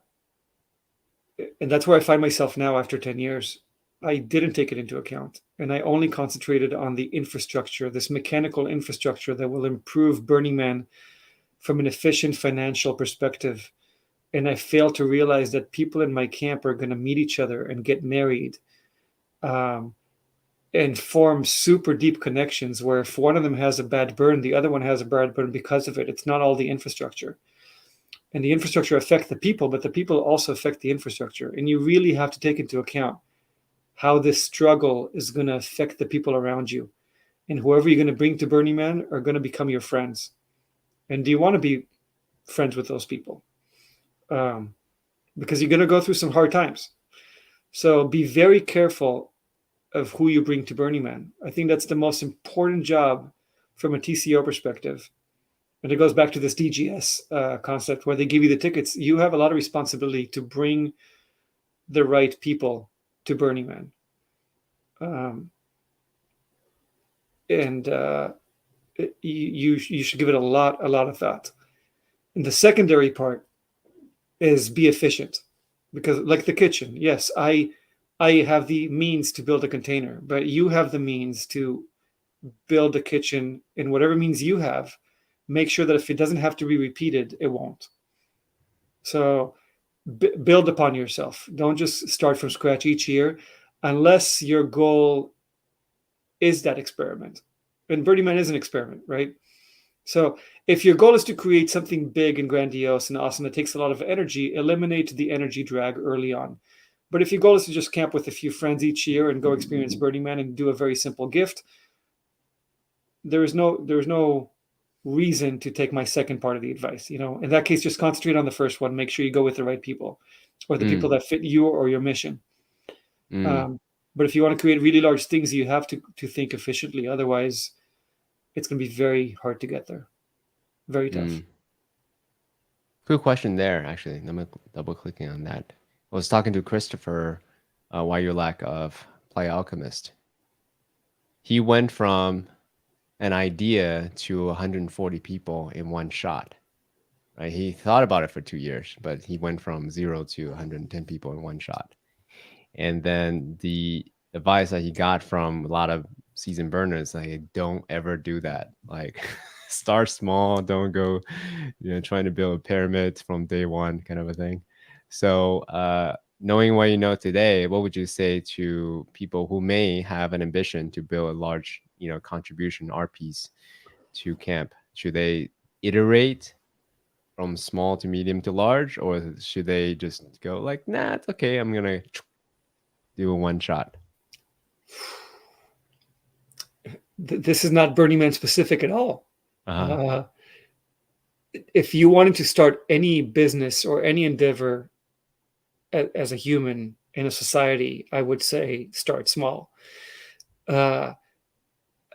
B: and that's where I find myself now after 10 years. I didn't take it into account, and I only concentrated on the infrastructure, this mechanical infrastructure that will improve Burning Man from an efficient financial perspective. And I failed to realize that people in my camp are going to meet each other and get married, um, and form super deep connections where if one of them has a bad burn, the other one has a bad burn because of it. It's not all the infrastructure. And the infrastructure affect the people, but the people also affect the infrastructure. And you really have to take into account how this struggle is going to affect the people around you. And whoever you're going to bring to Burning Man are going to become your friends. And do you want to be friends with those people? Because you're going to go through some hard times. So be very careful of who you bring to Burning Man. I think that's the most important job from a TCO perspective. And it goes back to this DGS concept where they give you the tickets. You have a lot of responsibility to bring the right people to Burning Man. And you should give it a lot of thought. And the secondary part is be efficient, because like the kitchen, yes, I have the means to build a container, but you have the means to build a kitchen in whatever means you have. Make sure that if it doesn't have to be repeated, it won't. So build upon yourself. Don't just start from scratch each year, unless your goal is that experiment. And Burning Man is an experiment, right? So if your goal is to create something big and grandiose and awesome that takes a lot of energy, eliminate the energy drag early on. But if your goal is to just camp with a few friends each year and go experience Burning Man and do a very simple gift, there's no reason to take my second part of the advice. In that case, just concentrate on the first one. Make sure you go with the right people, or the people
A: Mm,
B: that fit you or your mission.
A: mm,
B: Um, but if you want to create really large things, you have to think efficiently. Otherwise, it's going to be very hard to get there. Very tough.
A: mm. Good question there, actually. I'm double clicking on that. I was talking to Christopher while you're lack of Play Alchemist. He went from an idea to 140 people in one shot. Right? He thought about it for 2 years, but he went from 0 to 110 people in one shot. And then the advice that he got from a lot of seasoned burners, like, don't ever do that. Like, start small, don't go, trying to build a pyramid from day one, kind of a thing. So, knowing what you know today, what would you say to people who may have an ambition to build a large, contribution R piece to camp? Should they iterate from small to medium to large, or should they just go like, nah, it's okay, I'm gonna do a one shot?
B: This is not Burning Man specific at all.
A: Uh-huh.
B: Uh, if you wanted to start any business or any endeavor as a human in a society, I would say start small. Uh,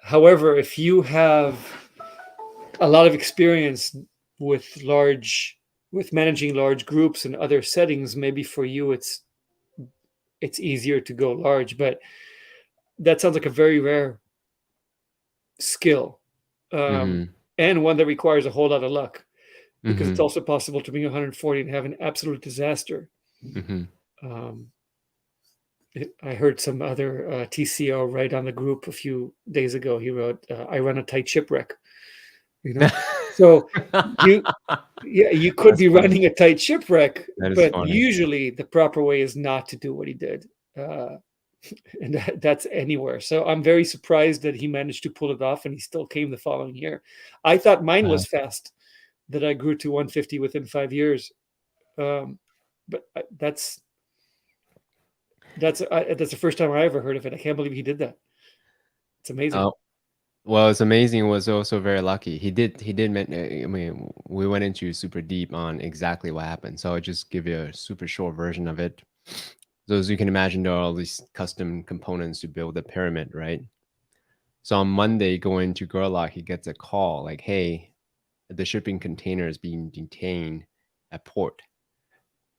B: However, if you have a lot of experience with managing large groups and other settings, maybe for you it's easier to go large. But that sounds like a very rare skill, um,
A: Mm-hmm.
B: and one that requires a whole lot of luck, because it's
A: Mm-hmm.
B: also possible to be 140 and have an absolute disaster.
A: Mm-hmm.
B: Um, I heard some other TCO write on the group a few days ago. He wrote, "I run a tight shipwreck." You know, so you yeah, you could
A: That's
B: be
A: funny.
B: running a tight shipwreck,
A: That is
B: but
A: funny.
B: usually the proper way is not to do what he did. Uh, and that's anywhere. So I'm very surprised that he managed to pull it off and he still came the following year. I thought mine
A: Uh,
B: was fast, that I grew to 150 within 5 years. Um, but that's the first time I ever heard of it. I can't believe he did that. It's amazing.
A: oh, well, it's amazing. Was also very lucky. He did. I mean, we went into super deep on exactly what happened. So I'll just give you a super short version of it. So as you can imagine, there are all these custom components to build a pyramid, right? So on Monday, going to Gerlach, he gets a call like, "Hey, the shipping container is being detained at port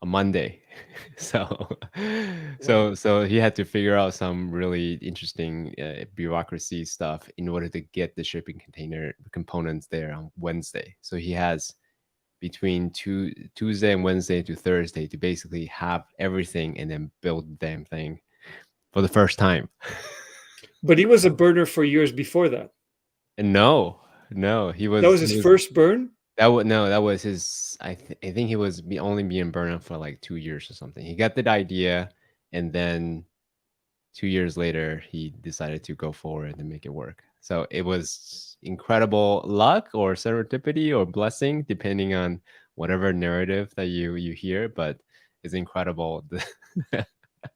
A: on Monday." So,
B: Wow.
A: so he had to figure out some really interesting bureaucracy stuff in order to get the shipping container components there on Wednesday. So he has between Tuesday and Wednesday to Thursday to basically have everything and then build the damn thing for the first time.
B: But he was a burner for years before that.
A: And no, no, he
B: That
A: was
B: was
A: he
B: his
A: was
B: first burn.
A: that was no, that was his. I think he was only being burned for like 2 years or something. He got the idea, and then 2 years later, he decided to go forward and make it work. So it was incredible luck or serendipity or blessing, depending on whatever narrative that you hear. But it's incredible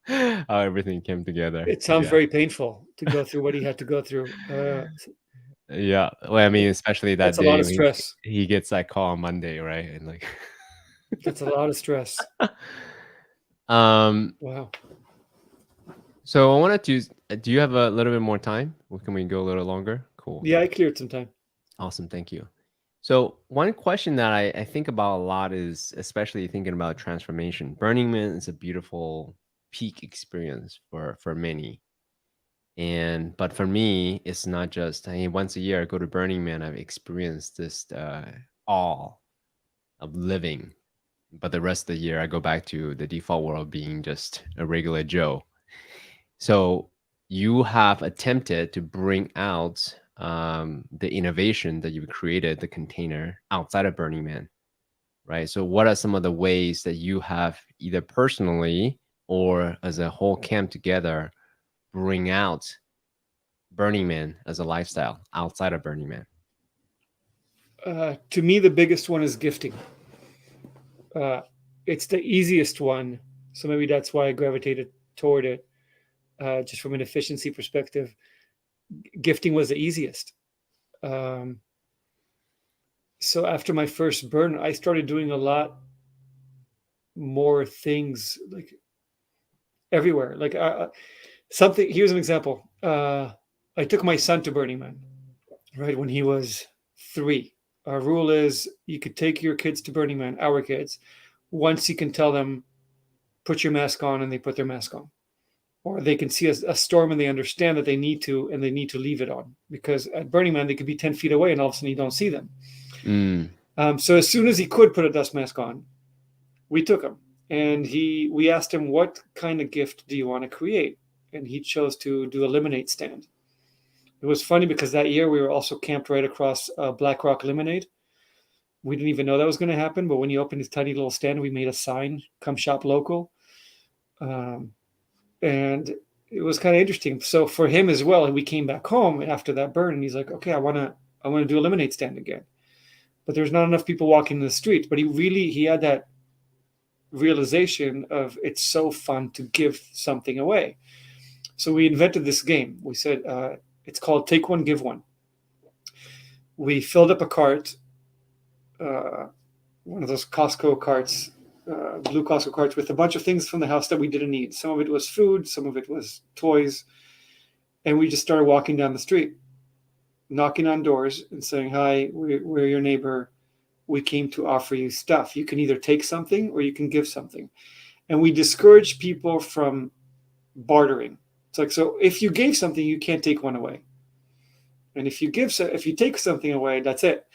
A: how everything came together.
B: It sounds
A: Yeah.
B: very painful to go through what he had to go through.
A: Yeah. Well, I mean, especially that
B: That's a lot
A: day
B: of
A: when
B: stress.
A: he gets that call on Monday, right? And like,
B: That's a lot of stress.
A: um,
B: Wow.
A: so I wanted to. Do you have a little bit more time? Or can we go a little longer? Cool.
B: Yeah, I cleared some time.
A: Awesome. Thank you. So one question that I think about a lot is, especially thinking about transformation. Burning Man is a beautiful peak experience for many. And but for me, it's not just, I mean, once a year I go to Burning Man, I've experienced this awe of living. But the rest of the year I go back to the default world being just a regular Joe. So you have attempted to bring out the innovation that you've created, the container outside of Burning Man, right? So what are some of the ways that you have either personally or as a whole camp together bring out Burning Man as a lifestyle outside of Burning Man?
B: To me, the biggest one is gifting. Uh, it's the easiest one, so maybe that's why I gravitated toward it. Just from an efficiency perspective, gifting was the easiest. Um, so after my first burn, I started doing a lot more things, like everywhere. Like something. Here's an example. I took my son to Burning Man, right when he was 3. Our rule is you could take your kids to Burning Man, our kids, once you can tell them, put your mask on, and they put their mask on. Or they can see a storm and they understand that they need to, and they need to leave it on. Because at Burning Man, they could be 10 feet away and all of a sudden you don't see them.
A: Mm,
B: So as soon as he could put a dust mask on, we took him. And we asked him, what kind of gift do you want to create? And he chose to do a lemonade stand. It was funny because that year we were also camped right across Black Rock Lemonade. We didn't even know that was going to happen, but when he opened his tiny little stand, we made a sign, "Come shop local," um, and it was kind of interesting. So for him as well, we came back home after that burn, and he's like, "Okay, I want to do a lemonade stand again." but there's not enough people walking in the street. But he had that realization of it's so fun to give something away. So we invented this game. We said it's called Take One, Give One. We filled up a cart, one of those Costco carts, blue Costco carts, with a bunch of things from the house that we didn't need. Some of it was food, some of it was toys. And we just started walking down the street, knocking on doors and saying, hi, we're your neighbor. We came to offer you stuff. You can either take something or you can give something. And we discourage people from bartering. It's like, so if you gave something, you can't take one away. And if you take something away, that's it.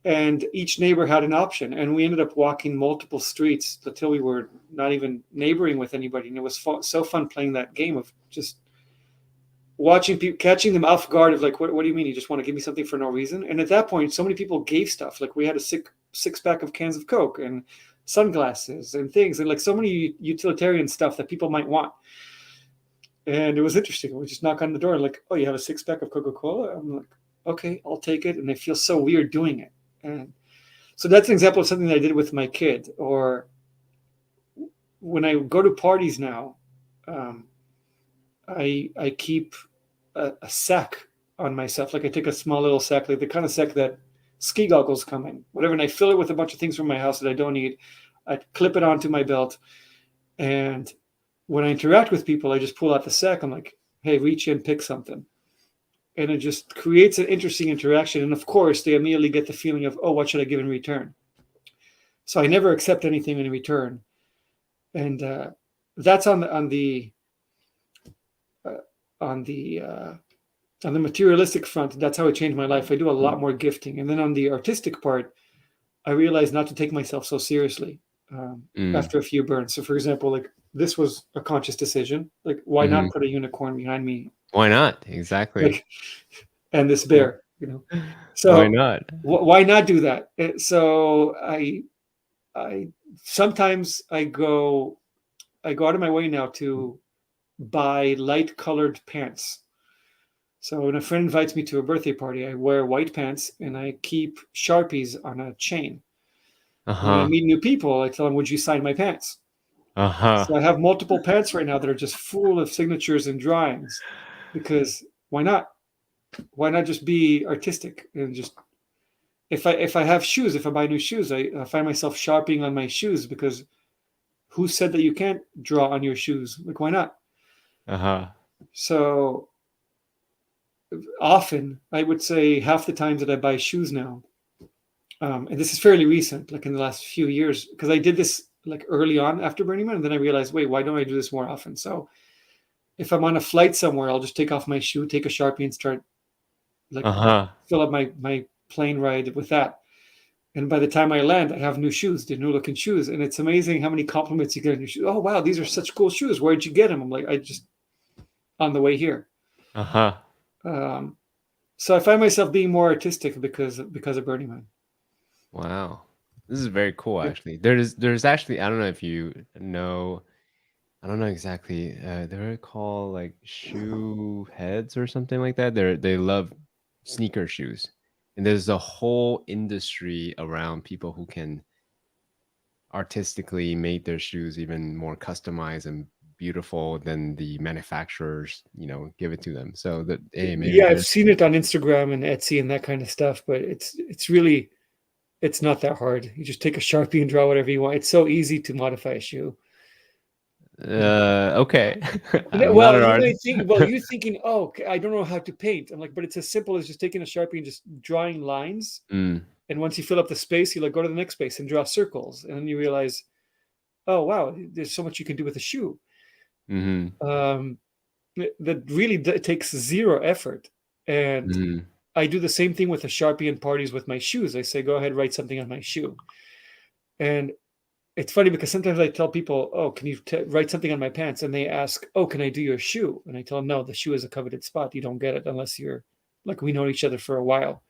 B: And each neighbor had an option. And we ended up walking multiple streets until we were not even neighboring with anybody. And it was so fun playing that game of just watching people, catching them off guard of like, what do you mean? You just want to give me something for no reason? And at that point, so many people gave stuff. Like we had a six pack of cans of Coke and sunglasses and things, and like so many utilitarian stuff that people might want. And it was interesting. We just knock on the door and like, oh, you have a 6-pack of Coca-Cola? I'm like, okay, I'll take it. And I feel so weird doing it. And so that's an example of something that I did with my kid. Or when I go to parties now, I keep a sack on myself. Like I take a small little sack, like the kind of sack that ski goggles come in, whatever. And I fill it with a bunch of things from my house that I don't need. I clip it onto my belt. And when I interact with people, I just pull out the sack. I'm like, hey, reach in, pick something. And it just creates an interesting interaction. And of course, they immediately get the feeling of, oh, what should I give in return? So I never accept anything in return. And that's on the materialistic front. That's how it changed my life. I do a lot more gifting. And then on the artistic part, I realized not to take myself so seriously after a few burns. So for example, like this was a conscious decision. Like, why not put a unicorn behind me?
A: Why not? Exactly.
B: Like, and this bear, So
A: why not?
B: Why not do that? So I sometimes I go out of my way now to buy light colored pants. So when a friend invites me to a birthday party, I wear white pants and I keep Sharpies on a chain. When I meet new people, I tell them, would you sign my pants? So I have multiple pants right now that are just full of signatures and drawings, because why not? Why not just be artistic and just, if I have shoes, if I buy new shoes, I find myself sharpieing on my shoes, because who said that you can't draw on your shoes? Like, why not? So often, I would say half the times that I buy shoes now, and this is fairly recent, like in the last few years, because I did this like early on after Burning Man, and then I realized, wait, why don't I do this more often? So if I'm on a flight somewhere, I'll just take off my shoe, take a Sharpie, and start like fill up my plane ride with that. And by the time I land, I have new shoes, the new looking shoes. And it's amazing how many compliments you get on your shoes. Oh, wow, these are such cool shoes. Where'd you get them? I'm like, I just, on the way here. So I find myself being more artistic because of Burning Man.
A: Wow. This is very cool, actually. There's actually, I don't know if you know, I don't know exactly. They're called like shoe heads or something like that. They love sneaker shoes. And there's a whole industry around people who can artistically make their shoes even more customized and beautiful than the manufacturers, give it to them. So that, hey, maybe
B: I've seen it on Instagram and Etsy and that kind of stuff, but it's really, it's not that hard. You just take a Sharpie and draw whatever you want. It's so easy to modify a shoe.
A: Okay.
B: You're thinking, oh, I don't know how to paint. I'm like, but it's as simple as just taking a Sharpie and just drawing lines. And once you fill up the space, you like go to the next space and draw circles. And then you realize, oh, wow, there's so much you can do with a shoe. That really takes zero effort. And I do the same thing with a Sharpie in parties with my shoes. I say, go ahead, write something on my shoe. And it's funny because sometimes I tell people, oh, can you write something on my pants? And they ask, oh, can I do your shoe? And I tell them, no, the shoe is a coveted spot. You don't get it unless you're like, we know each other for a while.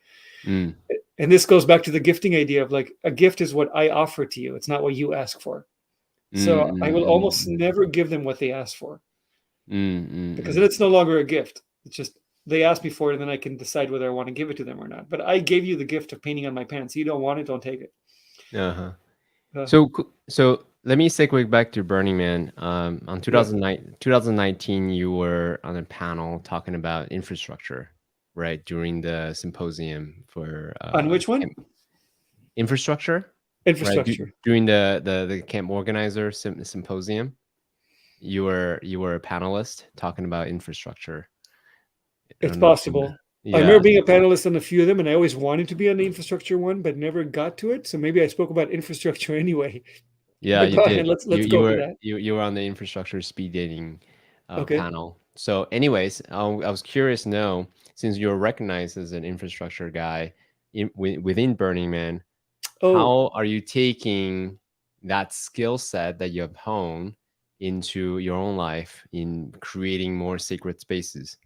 B: And this goes back to the gifting idea of like, a gift is what I offer to you. It's not what you ask for. So I will almost never give them what they ask for, because then it's no longer a gift. It's just they ask me for it, and then I can decide whether I want to give it to them or not. But I gave you the gift of painting on my pants. You don't want it, don't take it.
A: Uh-huh.
B: Uh,
A: So let me segue back to Burning Man. On
B: yeah.
A: 2019, you were on a panel talking about infrastructure, right? During the symposium for
B: On which one?
A: infrastructure, right?
B: Infrastructure.
A: During the camp organizer symposium, you were a panelist talking about infrastructure. I
B: It's
A: don't know if you
B: possible. I
A: yeah.
B: remember being a panelist on a few of them, and I always wanted to be on the infrastructure one, but never got to it. So maybe I spoke about infrastructure anyway.
A: Yeah,
B: But
A: you
B: go ahead,
A: did.
B: let's
A: You
B: go for
A: were
B: that.
A: you were on the infrastructure speed dating
B: Okay.
A: panel. So, anyways, I was curious to know, since you're recognized as an infrastructure guy within Burning Man,
B: Oh,
A: how are you taking that skill set that you have honed into your own life in creating more sacred spaces?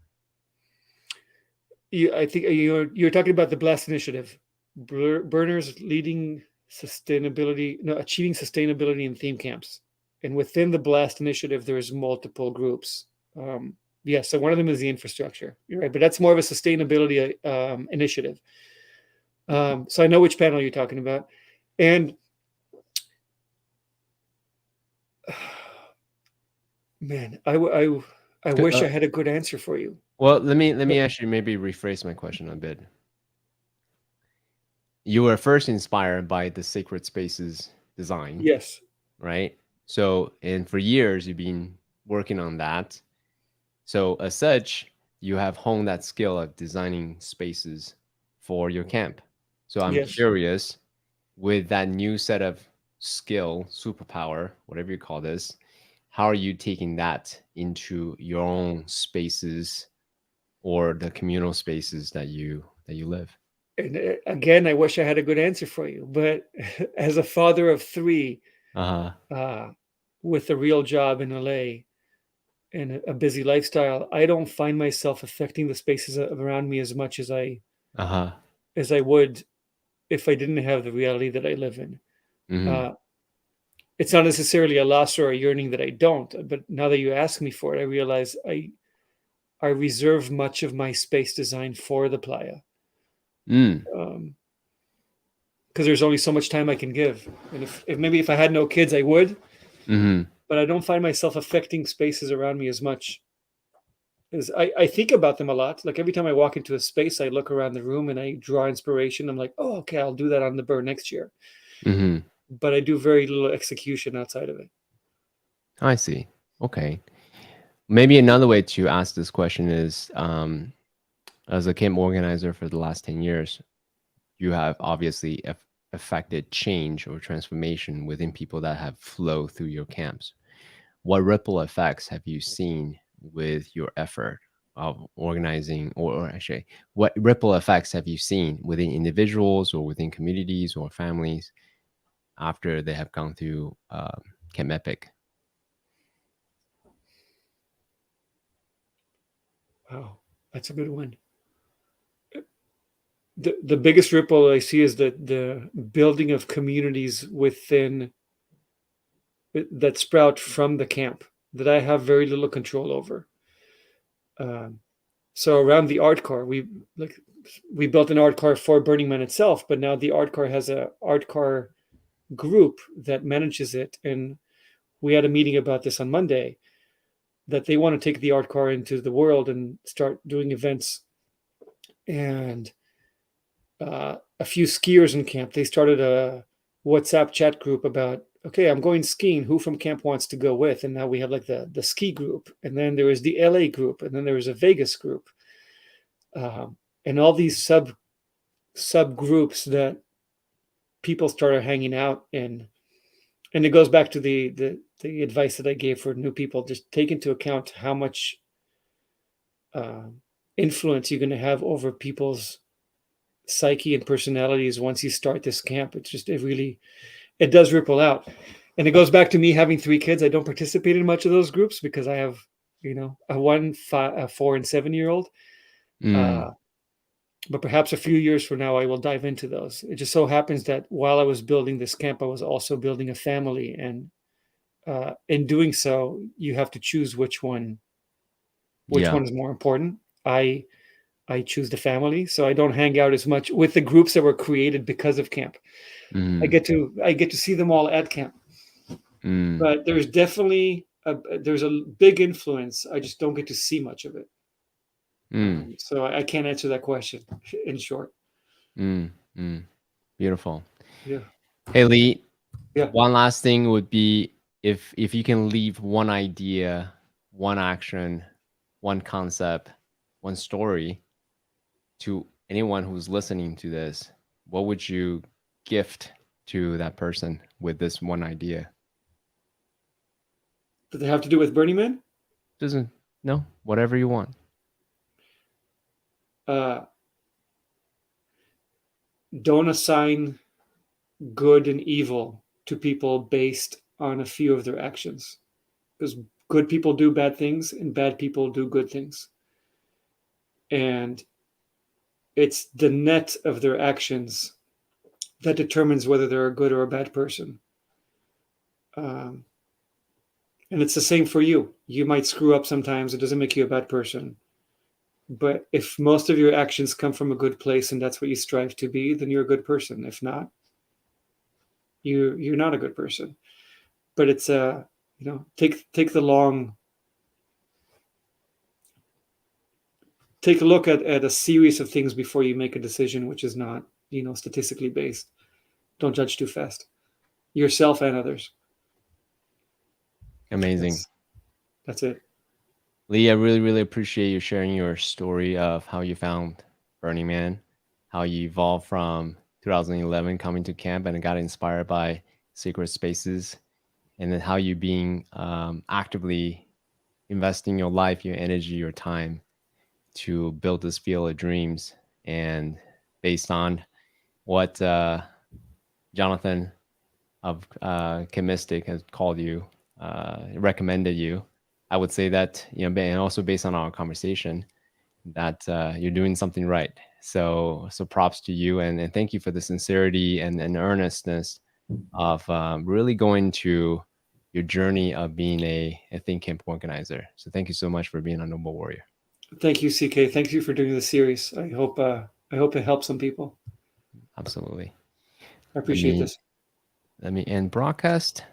B: I think you're talking about the Blast Initiative, burners leading sustainability, no, achieving sustainability in theme camps, and within the Blast Initiative, there's multiple groups. Um, yeah, so one of them is the infrastructure. You're right, but that's more of a sustainability initiative. So I know which panel you're talking about, and man, I
A: C-
B: wish
A: Uh,
B: I had a good answer for you.
A: well, let me
B: But
A: actually maybe rephrase my question a bit. You were first inspired by the sacred spaces design,
B: yes,
A: right? So, and for years you've been working on that. So, as such, you have honed that skill of designing spaces for your camp. So, I'm
B: yes.
A: curious, with that new set of skill, superpower, whatever you call this, how are you taking that into your own spaces or the communal spaces that you live?
B: And again, I wish I had a good answer for you. But as a father of three,
A: Uh-huh.
B: uh, with a real job in LA and a busy lifestyle, I don't find myself affecting the spaces around me as much
A: Uh-huh.
B: as I would if I didn't have the reality that I live in.
A: Mhm.
B: Uh, it's not necessarily a loss or a yearning that I don't, but now that you ask me for it, I realize I reserve much of my space design for the playa.
A: Mm.
B: Because there's only so much time I can give. And if maybe if I had no kids, I would,
A: Mhm.
B: but I don't find myself affecting spaces around me as much as I think about them a lot. Like every time I walk into a space, I look around the room and I draw inspiration. I'm like, oh, okay, I'll do that on the burn next year.
A: Mhm.
B: But I do very little execution outside of it.
A: I see. Okay. Maybe another way to ask this question is, as a camp organizer for the last 10 years, you have obviously affected change or transformation within people that have flowed through your camps. What ripple effects have you seen with your effort of organizing, or actually, what ripple effects have you seen within individuals or within communities or families after they have gone through Camp Epic?
B: Wow, that's a good one. The biggest ripple I see is the building of communities within that sprout from the camp that I have very little control over. Um, so around the art car, like we built an art car for Burning Man itself, but now the art car has a art car group that manages it, and we had a meeting about this on Monday that they want to take the art car into the world and start doing events. And a few skiers in camp, they started a WhatsApp chat group about, okay, I'm going skiing. Who from camp wants to go with? And now we have like the ski group, and then there was the LA group, and then there was a Vegas group, and all these subgroups that people started hanging out in. And it goes back to the advice that I gave for new people: just take into account how much uh, influence you're going to have over people's psyche and personalities once you start this camp. It does ripple out. And it goes back to me having three kids. I don't participate in much of those groups because I have, a 4 and 7 year old.
A: Mm,
B: Uh, but perhaps a few years from now, I will dive into those. It just so happens that while I was building this camp, I was also building a family. And in doing so, you have to choose which one
A: yeah.
B: is more important. I I choose the family, so I don't hang out as much with the groups that were created because of camp.
A: Mm,
B: I get to see them all at camp,
A: mm,
B: but there's definitely there's a big influence. I just don't get to see much of it,
A: mm,
B: so I can't answer that question in short.
A: mm, mm. Beautiful.
B: Yeah,
A: Hey Lee,
B: yeah.
A: one last thing would be if you can leave one idea, one action, one concept, one story to anyone who's listening to this, what would you gift to that person with this one idea?
B: Does it have to do with Burning Man?
A: Doesn't no, whatever you want.
B: Uh, don't assign good and evil to people based on a few of their actions, because good people do bad things and bad people do good things, and it's the net of their actions that determines whether they're a good or a bad person. Um, and it's the same for you. You might screw up sometimes. It doesn't make you a bad person. But if most of your actions come from a good place and that's what you strive to be, then you're a good person. If not, you're not a good person. But it's take the long take a look at a series of things before you make a decision, which is not statistically based. Don't judge too fast, yourself and others.
A: Amazing.
B: That's it.
A: Lee, I really, really appreciate you sharing your story of how you found Burning Man, how you evolved from 2011 coming to camp and got inspired by Sacred Spaces, and then how you being actively investing your life, your energy, your time to build this field of dreams. And based on what Jonathan of Chemistic has called you, recommended you, I would say that, and also based on our conversation, that you're doing something right. So props to you, and thank you for the sincerity and earnestness of really going to your journey of being a think camp organizer. So thank you so much for being a noble warrior.
B: Thank you, CK. Thank you for doing this series. I hope it helps some people.
A: Absolutely.
B: I
A: Let
B: appreciate
A: me
B: this.
A: let me end broadcast.